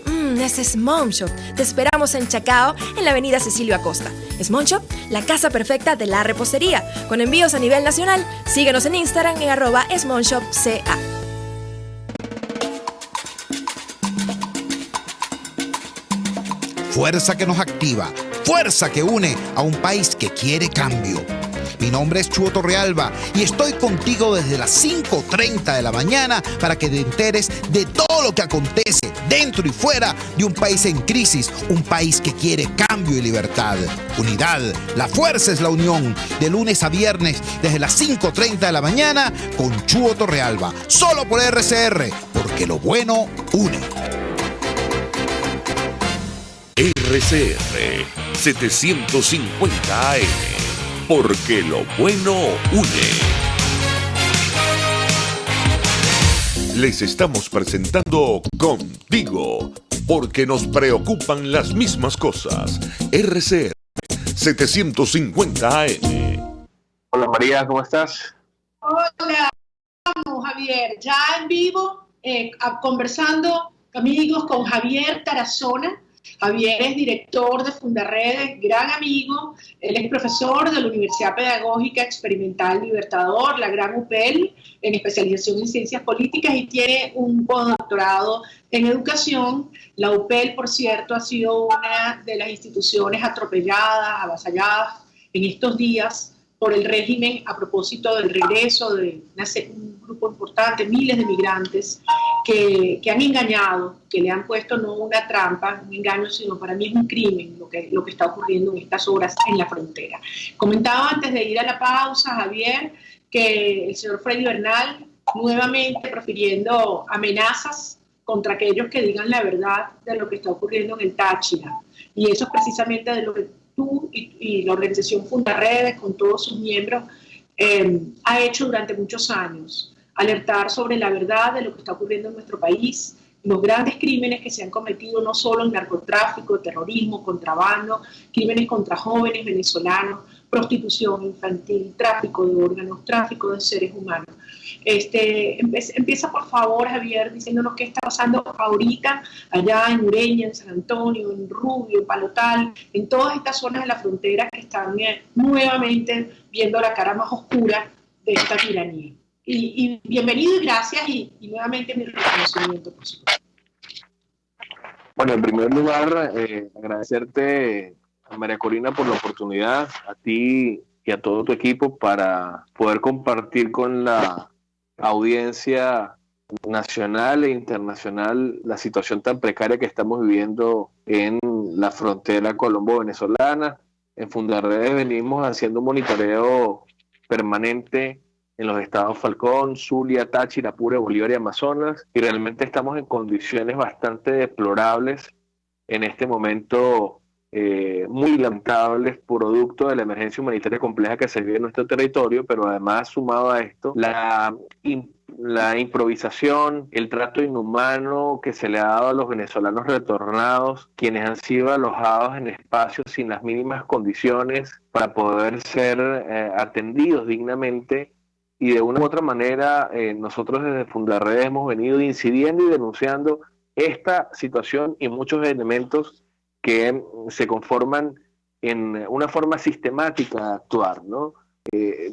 Es Small Shop. Te esperamos en Chacao, en la avenida Cecilio Acosta. Small Shop, la casa perfecta de la repostería. Con envíos a nivel nacional, síguenos en Instagram en @smallshopca. Fuerza que nos activa, fuerza que une a un país que quiere cambio. Mi nombre es Chuo Torrealba y estoy contigo desde las 5:30 de la mañana para que te enteres de todo lo que acontece dentro y fuera de un país en crisis, un país que quiere cambio y libertad. Unidad, la fuerza es la unión, de lunes a viernes desde las 5:30 de la mañana con Chuo Torrealba, solo por RCR, porque lo bueno une. RCR 750 AM, porque lo bueno une. Les estamos presentando Contigo, porque nos preocupan las mismas cosas. RCR 750 AM. Hola María, ¿cómo estás? Hola, vamos Javier, ya en vivo, conversando, amigos, con Javier Tarazona. Javier es director de Fundaredes, gran amigo, él es profesor de la Universidad Pedagógica Experimental Libertador, la gran UPEL, en especialización en ciencias políticas y tiene un postdoctorado en educación. La UPEL, por cierto, ha sido una de las instituciones atropelladas, avasalladas en estos días por el régimen a propósito del regreso de un grupo importante, miles de migrantes que han engañado, que le han puesto no una trampa, un engaño, sino para mí es un crimen lo que está ocurriendo en estas horas en la frontera. Comentaba antes de ir a la pausa, Javier, que el señor Freddy Bernal, nuevamente profiriendo amenazas contra aquellos que digan la verdad de lo que está ocurriendo en el Táchira. Y eso es precisamente de lo que tú y la organización Fundaredes, con todos sus miembros, ha hecho durante muchos años. Alertar sobre la verdad de lo que está ocurriendo en nuestro país, los grandes crímenes que se han cometido, no solo en narcotráfico, terrorismo, contrabando, crímenes contra jóvenes venezolanos, prostitución infantil, tráfico de órganos, tráfico de seres humanos. Empieza por favor, Javier, diciéndonos qué está pasando ahorita allá en Ureña, en San Antonio, en Rubio, en Palotal, en todas estas zonas de la frontera que están nuevamente viendo la cara más oscura de esta tiranía. Y bienvenido y gracias y nuevamente mi reconocimiento, por supuesto. Bueno, en primer lugar, agradecerte a María Corina por la oportunidad, a ti y a todo tu equipo para poder compartir con la audiencia nacional e internacional la situación tan precaria que estamos viviendo en la frontera colombo-venezolana. En Fundaredes venimos haciendo un monitoreo permanente en los estados Falcón, Zulia, Táchira, Apure, Bolívar y Amazonas, y realmente estamos en condiciones bastante deplorables en este momento, muy lamentables, producto de la emergencia humanitaria compleja que se vive en nuestro territorio, pero además sumado a esto, la improvisación, el trato inhumano que se le ha dado a los venezolanos retornados, quienes han sido alojados en espacios sin las mínimas condiciones para poder ser atendidos dignamente. Y de una u otra manera, nosotros desde Fundaredes hemos venido incidiendo y denunciando esta situación y muchos elementos que se conforman en una forma sistemática de actuar, ¿no?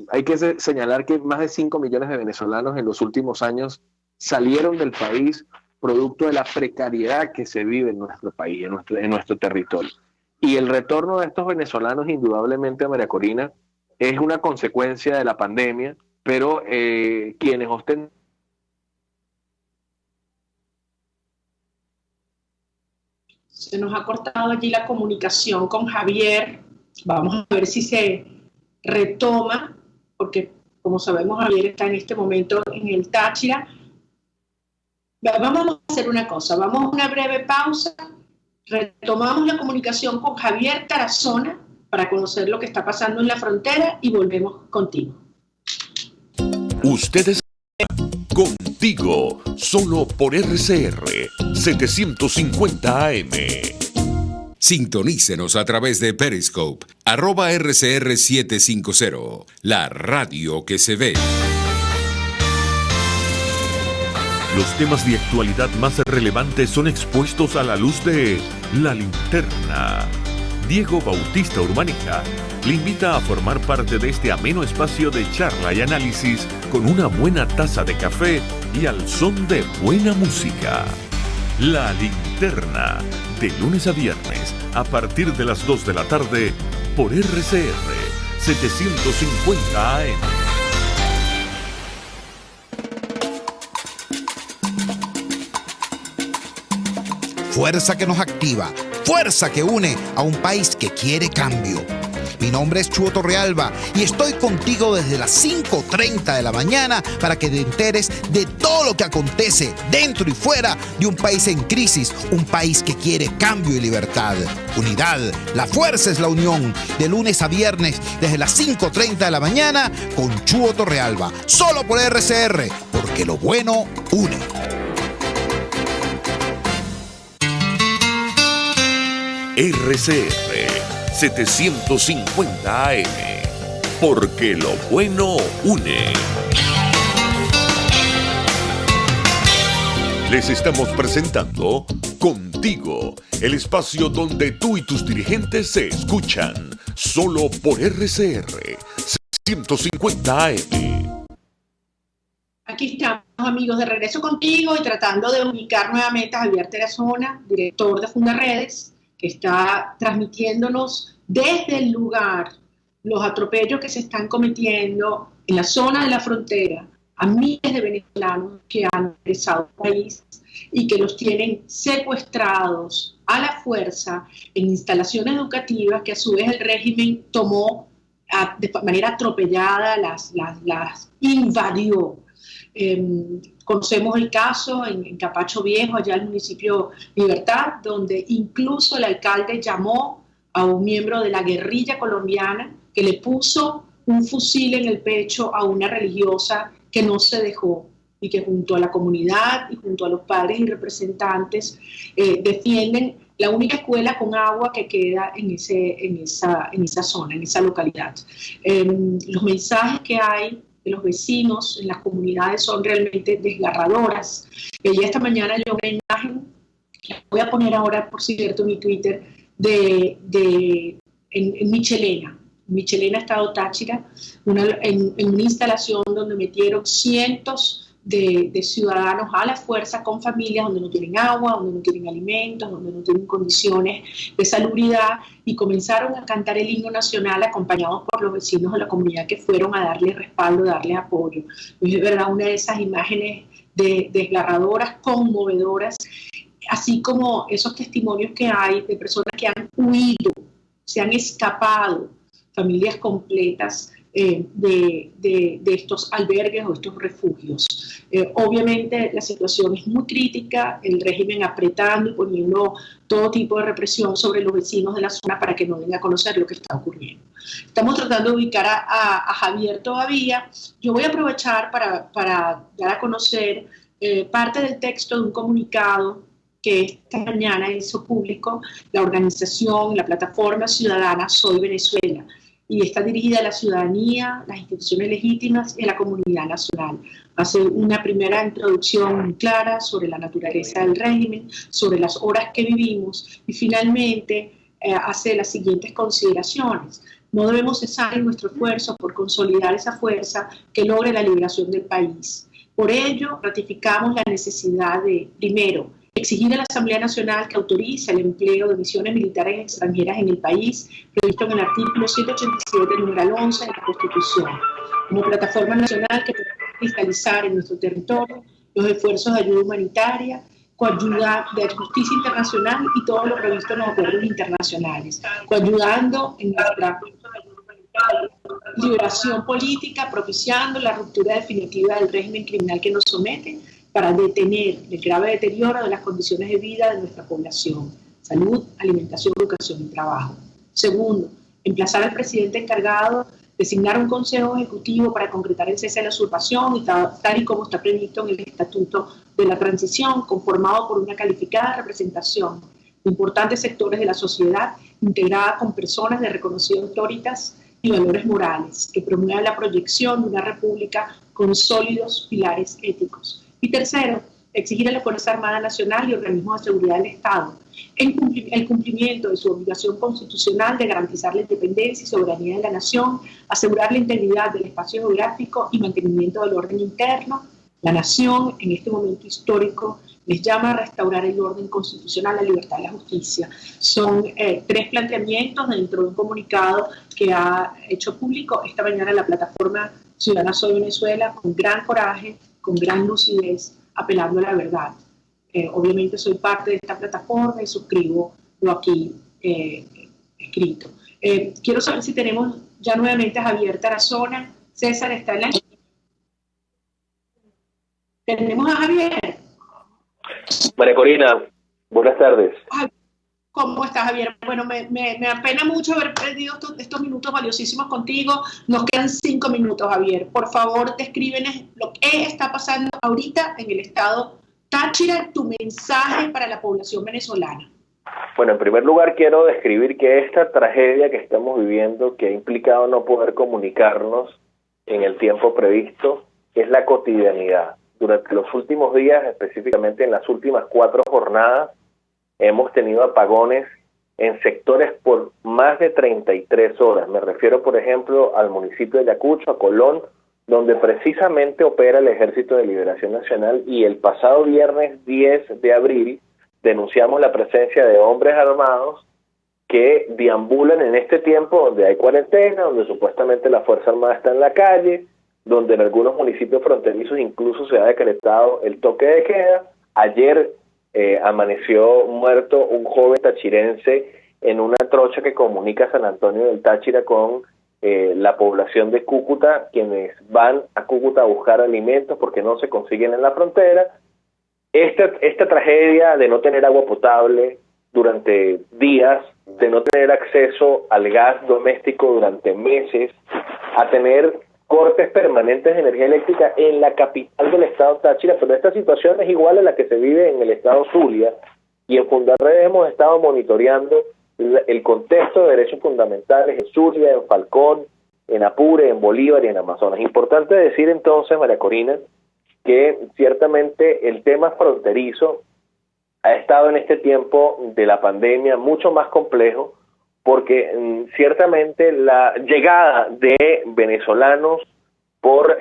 Hay que señalar que más de 5 millones de venezolanos en los últimos años salieron del país producto de la precariedad que se vive en nuestro país, en nuestro territorio. Y el retorno de estos venezolanos, indudablemente, a María Corina, es una consecuencia de la pandemia, pero quienes ostentan... Se nos ha cortado allí la comunicación con Javier. Vamos a ver si se retoma, porque como sabemos Javier está en este momento en el Táchira. Vamos a hacer una cosa, vamos a una breve pausa, retomamos la comunicación con Javier Tarazona para conocer lo que está pasando en la frontera y volvemos contigo. Ustedes contigo, solo por RCR 750 AM. Sintonícenos a través de Periscope, @RCR750, la radio que se ve. Los temas de actualidad más relevantes son expuestos a la luz de La Linterna. Diego Bautista Urbanica le invita a formar parte de este ameno espacio de charla y análisis con una buena taza de café y al son de buena música. La Linterna, de lunes a viernes, a partir de las 2 de la tarde, por RCR 750 AM. Fuerza que nos activa, fuerza que une a un país que quiere cambio. Mi nombre es Chuo Torrealba y estoy contigo desde las 5:30 de la mañana para que te enteres de todo lo que acontece dentro y fuera de un país en crisis, un país que quiere cambio y libertad. Unidad, la fuerza es la unión, de lunes a viernes desde las 5:30 de la mañana con Chuo Torrealba, solo por RCR, porque lo bueno une. RCR 750 AM, porque lo bueno une. Les estamos presentando Contigo, el espacio donde tú y tus dirigentes se escuchan, solo por RCR 750 AM. Aquí estamos, amigos, de regreso contigo y tratando de ubicar nuevamente a Javier Tarazona, director de Fundaredes, que está transmitiéndonos desde el lugar los atropellos que se están cometiendo en la zona de la frontera a miles de venezolanos que han ingresado al país y que los tienen secuestrados a la fuerza en instalaciones educativas que a su vez el régimen tomó de manera atropellada, las invadió. Conocemos el caso en Capacho Viejo, allá en el municipio Libertad, donde incluso el alcalde llamó a un miembro de la guerrilla colombiana que le puso un fusil en el pecho a una religiosa que no se dejó y que junto a la comunidad y junto a los padres y representantes defienden la única escuela con agua que queda en esa zona, en esa localidad. Los mensajes que hay de los vecinos en las comunidades son realmente desgarradoras. Ya esta mañana yo una imagen, la voy a poner ahora, por cierto, en mi Twitter, en Michelena. Michelena, estado Táchira, en una instalación donde metieron cientos de ciudadanos a la fuerza con familias donde no tienen agua, donde no tienen alimentos, donde no tienen condiciones de salubridad, y comenzaron a cantar el himno nacional acompañados por los vecinos de la comunidad que fueron a darle respaldo, darle apoyo. Es verdad, una de esas imágenes desgarradoras, conmovedoras, así como esos testimonios que hay de personas que han huido, se han escapado, familias completas de estos albergues o estos refugios. Obviamente la situación es muy crítica, el régimen apretando y poniendo todo tipo de represión sobre los vecinos de la zona para que no den a conocer lo que está ocurriendo. Estamos tratando de ubicar a Javier todavía. Yo voy a aprovechar para dar a conocer parte del texto de un comunicado que esta mañana hizo público la organización, la plataforma ciudadana Soy Venezuela, y está dirigida a la ciudadanía, las instituciones legítimas y a la comunidad nacional. Hace una primera introducción clara sobre la naturaleza del régimen, sobre las horas que vivimos, y finalmente hace las siguientes consideraciones. No debemos cesar en nuestro esfuerzo por consolidar esa fuerza que logre la liberación del país. Por ello, ratificamos la necesidad de, primero, exigir a la Asamblea Nacional que autorice el empleo de misiones militares extranjeras en el país, previsto en el artículo 187, numeral 11 de la Constitución, como plataforma nacional que pueda fiscalizar en nuestro territorio los esfuerzos de ayuda humanitaria, coayuda de justicia internacional y todo lo previsto en los acuerdos internacionales, coayudando en nuestra liberación política, propiciando la ruptura definitiva del régimen criminal que nos somete, para detener el grave deterioro de las condiciones de vida de nuestra población, salud, alimentación, educación y trabajo. Segundo, emplazar al presidente encargado, designar un consejo ejecutivo para concretar el cese de la usurpación, y tal y como está previsto en el Estatuto de la Transición, conformado por una calificada representación de importantes sectores de la sociedad, integrada con personas de reconocidas autoritas y valores morales, que promuevan la proyección de una república con sólidos pilares éticos. Y tercero, exigir a la Fuerza Armada Nacional y organismos de seguridad del Estado el cumplimiento de su obligación constitucional de garantizar la independencia y soberanía de la nación, asegurar la integridad del espacio geográfico y mantenimiento del orden interno. La nación, en este momento histórico, les llama a restaurar el orden constitucional, la libertad y la justicia. Son tres planteamientos dentro de un comunicado que ha hecho público esta mañana la plataforma Ciudadana Soy Venezuela, con gran coraje, con gran lucidez, apelando a la verdad. Obviamente soy parte de esta plataforma y suscribo lo aquí escrito. Quiero saber si tenemos ya nuevamente a Javier Tarazona. César está en la... ¿Tenemos a Javier? María Corina, buenas tardes. ¿Cómo estás, Javier? Bueno, me apena mucho haber perdido estos minutos valiosísimos contigo. Nos quedan 5 minutos, Javier. Por favor, descríbenos lo que está pasando ahorita en el estado Táchira, tu mensaje para la población venezolana. Bueno, en primer lugar quiero describir que esta tragedia que estamos viviendo, que ha implicado no poder comunicarnos en el tiempo previsto, es la cotidianidad. Durante los últimos días, específicamente en las últimas 4 jornadas, hemos tenido apagones en sectores por más de 33 horas. Me refiero, por ejemplo, al municipio de Ayacucho, a Colón, donde precisamente opera el Ejército de Liberación Nacional, y el pasado viernes 10 de abril denunciamos la presencia de hombres armados que deambulan en este tiempo donde hay cuarentena, donde supuestamente la Fuerza Armada está en la calle, donde en algunos municipios fronterizos incluso se ha decretado el toque de queda. Ayer amaneció muerto un joven tachirense en una trocha que comunica San Antonio del Táchira con la población de Cúcuta, quienes van a Cúcuta a buscar alimentos porque no se consiguen en la frontera. Esta tragedia de no tener agua potable durante días, de no tener acceso al gas doméstico durante meses, a tener cortes permanentes de energía eléctrica en la capital del estado Táchira, pero esta situación es igual a la que se vive en el estado Zulia, y en Fundarredes hemos estado monitoreando el contexto de derechos fundamentales en Zulia, en Falcón, en Apure, en Bolívar y en Amazonas. Importante decir entonces, María Corina, que ciertamente el tema fronterizo ha estado en este tiempo de la pandemia mucho más complejo, porque ciertamente la llegada de venezolanos por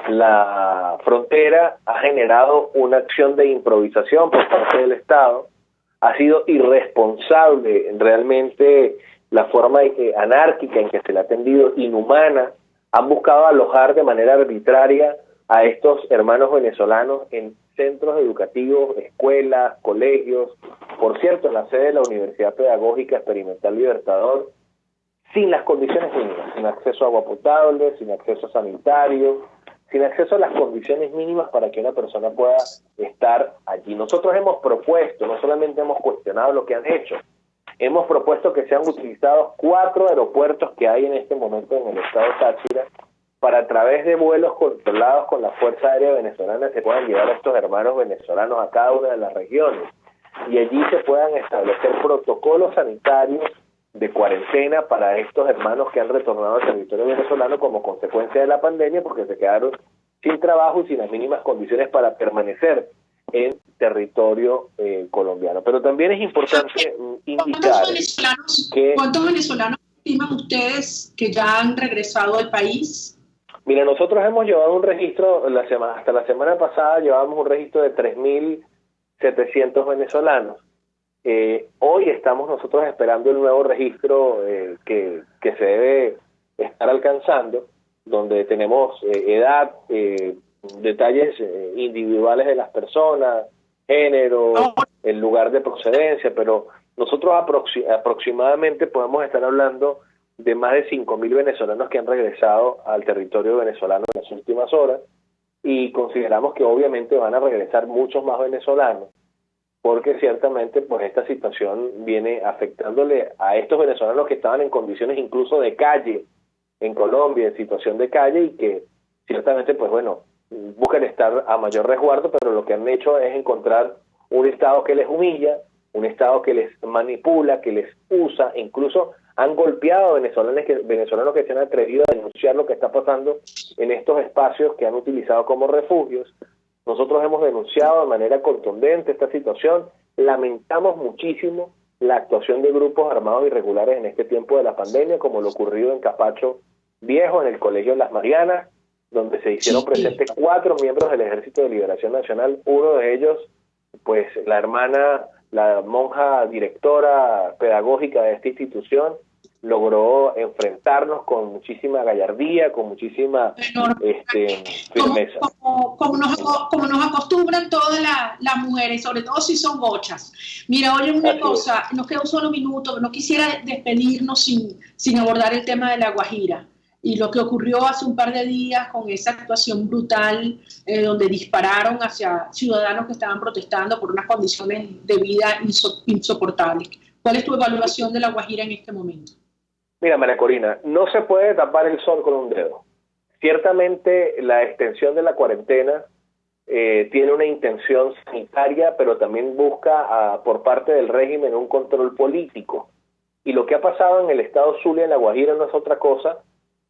la frontera ha generado una acción de improvisación por parte del Estado. Ha sido irresponsable realmente la forma anárquica en que se le ha atendido, inhumana. Han buscado alojar de manera arbitraria a estos hermanos venezolanos en centros educativos, escuelas, colegios, por cierto, en la sede de la Universidad Pedagógica Experimental Libertador, sin las condiciones mínimas, sin acceso a agua potable, sin acceso sanitario, sin acceso a las condiciones mínimas para que una persona pueda estar allí. Nosotros hemos propuesto, no solamente hemos cuestionado lo que han hecho, hemos propuesto que sean utilizados 4 aeropuertos que hay en este momento en el estado Táchira, para a través de vuelos controlados con la Fuerza Aérea Venezolana se puedan llevar a estos hermanos venezolanos a cada una de las regiones, y allí se puedan establecer protocolos sanitarios de cuarentena para estos hermanos que han retornado al territorio venezolano como consecuencia de la pandemia, porque se quedaron sin trabajo y sin las mínimas condiciones para permanecer en territorio colombiano. Pero también es importante indicar que... ¿Cuántos venezolanos estiman ustedes que ya han regresado al país? Mira, nosotros hemos llevado un registro, hasta la semana pasada llevábamos un registro de 3.700 venezolanos. Hoy estamos nosotros esperando el nuevo registro que se debe estar alcanzando, donde tenemos edad, detalles individuales de las personas, género, el lugar de procedencia, pero nosotros aproximadamente podemos estar hablando de más de 5.000 venezolanos que han regresado al territorio venezolano en las últimas horas, y consideramos que obviamente van a regresar muchos más venezolanos, porque ciertamente pues esta situación viene afectándole a estos venezolanos que estaban en condiciones incluso de calle en Colombia, en situación de calle, y que ciertamente pues bueno, buscan estar a mayor resguardo, pero lo que han hecho es encontrar un Estado que les humilla, un Estado que les manipula, que les usa, incluso han golpeado a venezolanos que se han atrevido a denunciar lo que está pasando en estos espacios que han utilizado como refugios. Nosotros hemos denunciado de manera contundente esta situación, lamentamos muchísimo la actuación de grupos armados irregulares en este tiempo de la pandemia, como lo ocurrido en Capacho Viejo, en el Colegio Las Marianas, donde se hicieron presentes 4 miembros del Ejército de Liberación Nacional, uno de ellos, pues la monja directora pedagógica de esta institución, logró enfrentarnos con muchísima gallardía, con muchísima firmeza. Como nos acostumbran todas las mujeres, sobre todo si son gochas. Mira, oye, una cosa, nos queda un solo minuto, no quisiera despedirnos sin abordar el tema de La Guajira y lo que ocurrió hace un par de días con esa actuación brutal donde dispararon hacia ciudadanos que estaban protestando por unas condiciones de vida insoportables. ¿Cuál es tu evaluación de La Guajira en este momento? Mira, María Corina, no se puede tapar el sol con un dedo. Ciertamente la extensión de la cuarentena tiene una intención sanitaria, pero también busca por parte del régimen un control político. Y lo que ha pasado en el estado Zulia, en La Guajira, no es otra cosa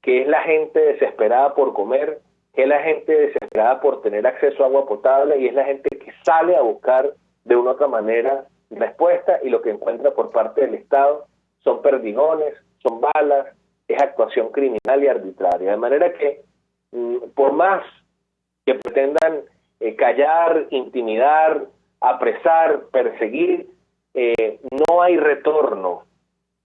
que es la gente desesperada por comer, que es la gente desesperada por tener acceso a agua potable, y es la gente que sale a buscar de una u otra manera respuesta, y lo que encuentra por parte del Estado son perdigones, son balas, es actuación criminal y arbitraria. De manera que, por más que pretendan callar, intimidar, apresar, perseguir, no hay retorno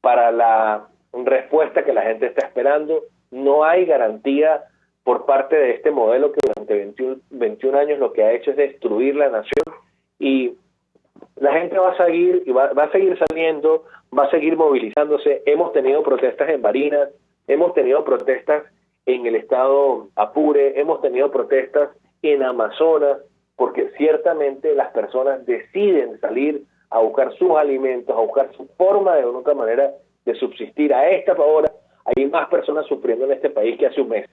para la respuesta que la gente está esperando. No hay garantía por parte de este modelo que durante 21 años lo que ha hecho es destruir la nación, y la gente va a seguir y va a seguir saliendo, va a seguir movilizándose. Hemos tenido protestas en Barinas, Hemos tenido protestas en el estado Apure, hemos tenido protestas en Amazonas, porque ciertamente las personas deciden salir a buscar sus alimentos, a buscar su forma de una otra manera de subsistir. A esta hora hay más personas sufriendo en este país que hace un mes.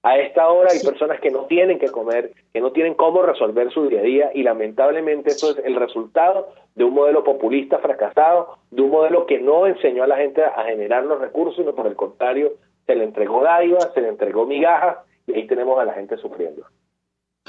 A esta hora hay personas que no tienen que comer, que no tienen cómo resolver su día a día, y lamentablemente eso es el resultado de un modelo populista fracasado, de un modelo que no enseñó a la gente a generar los recursos, sino por el contrario, se le entregó dádivas, se le entregó migajas, y ahí tenemos a la gente sufriendo.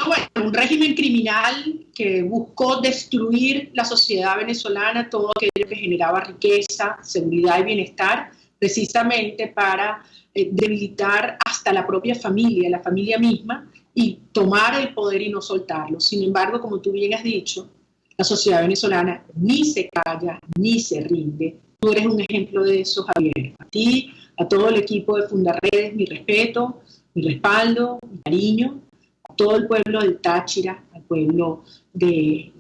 Bueno, un régimen criminal que buscó destruir la sociedad venezolana, todo aquello que generaba riqueza, seguridad y bienestar, precisamente para debilitar hasta la propia familia, la familia misma, y tomar el poder y no soltarlo. Sin embargo, como tú bien has dicho, la sociedad venezolana ni se calla, ni se rinde. Tú eres un ejemplo de eso, Javier. A ti, a todo el equipo de Fundarredes, mi respeto, mi respaldo, mi cariño, a todo el pueblo del Táchira, al pueblo desde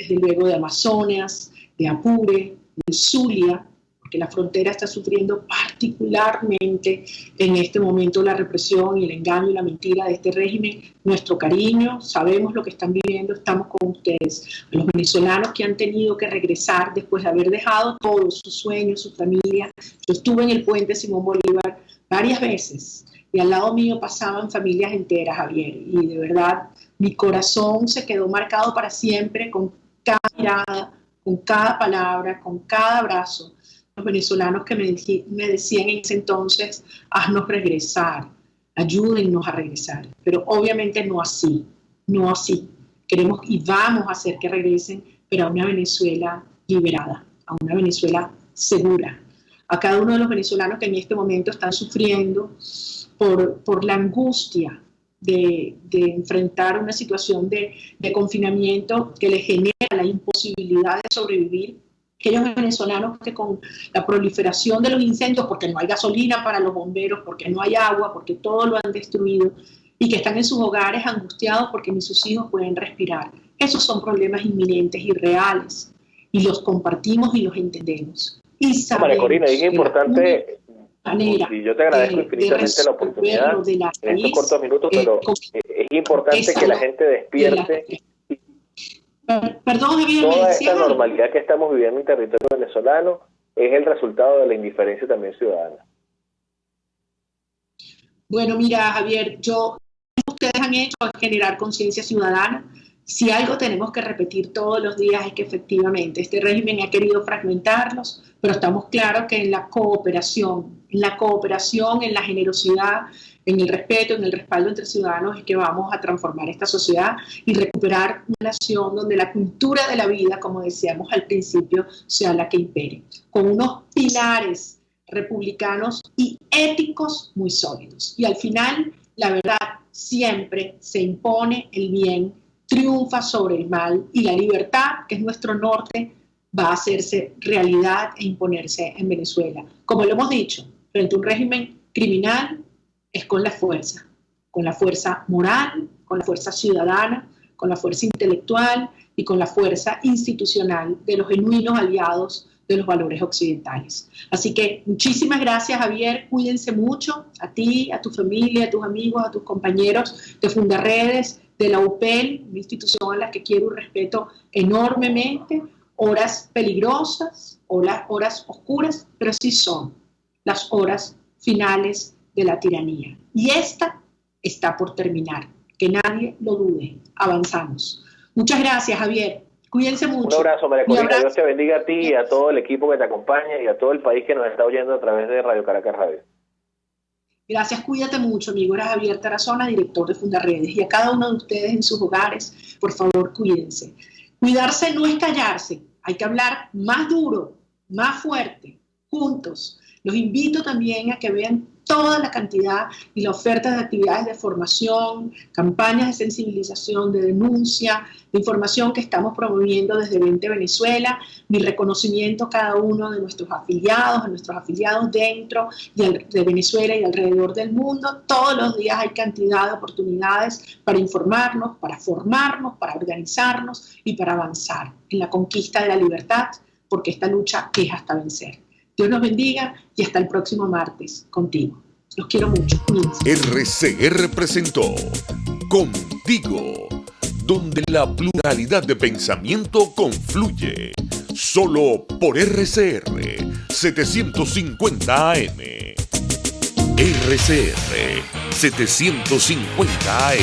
luego de Amazonas, de Apure, de Zulia, porque la frontera está sufriendo particularmente en este momento la represión y el engaño y la mentira de este régimen. Nuestro cariño, sabemos lo que están viviendo, estamos con ustedes. A los venezolanos que han tenido que regresar después de haber dejado todos sus sueños, su familia. Yo estuve en el puente Simón Bolívar varias veces y al lado mío pasaban familias enteras, Javier, y de verdad mi corazón se quedó marcado para siempre con cada mirada, con cada palabra, con cada abrazo. Los venezolanos que me decían en ese entonces, haznos regresar, ayúdennos a regresar, pero obviamente no así, no así. Queremos y vamos a hacer que regresen, pero a una Venezuela liberada, a una Venezuela segura. A cada uno de los venezolanos que en este momento están sufriendo por la angustia de enfrentar una situación de confinamiento que les genera la imposibilidad de sobrevivir. Aquellos venezolanos que con la proliferación de los incendios, porque no hay gasolina para los bomberos, porque no hay agua, porque todo lo han destruido, y que están en sus hogares angustiados porque ni sus hijos pueden respirar. Esos son problemas inminentes y reales, y los compartimos y los entendemos. Y María Corina, es importante, y yo te agradezco infinitamente la oportunidad en estos cortos minutos, pero es importante que la gente despierte. Perdón, Javier, toda esta normalidad que estamos viviendo en territorio venezolano es el resultado de la indiferencia también ciudadana. Bueno, mira, Javier, ustedes han hecho es generar conciencia ciudadana. Si algo tenemos que repetir todos los días es que efectivamente este régimen ha querido fragmentarlos, pero estamos claros que en la cooperación, en la generosidad, en el respeto, en el respaldo entre ciudadanos es que vamos a transformar esta sociedad y recuperar una nación donde la cultura de la vida, como decíamos al principio, sea la que impere, con unos pilares republicanos y éticos muy sólidos. Y al final, la verdad, siempre se impone el bien, triunfa sobre el mal, y la libertad, que es nuestro norte, va a hacerse realidad e imponerse en Venezuela. Como lo hemos dicho, frente a un régimen criminal, es con la fuerza moral, con la fuerza ciudadana, con la fuerza intelectual y con la fuerza institucional de los genuinos aliados de los valores occidentales. Así que muchísimas gracias, Javier, cuídense mucho, a ti, a tu familia, a tus amigos, a tus compañeros de Fundarredes, de la UPEL, una institución a la que quiero y respeto enormemente. Horas peligrosas, horas oscuras, pero sí son las horas finales de la tiranía. Y esta está por terminar. Que nadie lo dude. Avanzamos. Muchas gracias, Javier. Cuídense mucho. Un abrazo, María Corina. Dios te bendiga a ti y a todo el equipo que te acompaña y a todo el país que nos está oyendo a través de Radio Caracas Radio. Gracias, cuídate mucho, amigo. Era Javier Tarazona, director de Fundarredes. Y a cada uno de ustedes en sus hogares, por favor, cuídense. Cuidarse no es callarse. Hay que hablar más duro, más fuerte, juntos. Los invito también a que vean toda la cantidad y la oferta de actividades de formación, campañas de sensibilización, de denuncia, de información que estamos promoviendo desde 20 Venezuela. Mi reconocimiento a cada uno de nuestros afiliados, a nuestros afiliados dentro de Venezuela y alrededor del mundo. Todos los días hay cantidad de oportunidades para informarnos, para formarnos, para organizarnos y para avanzar en la conquista de la libertad, porque esta lucha es hasta vencer. Dios los bendiga y hasta el próximo martes contigo. Los quiero mucho. Cuídense. RCR presentó Contigo, donde la pluralidad de pensamiento confluye. Solo por RCR 750 AM. RCR 750 AM.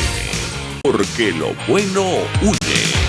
Porque lo bueno une.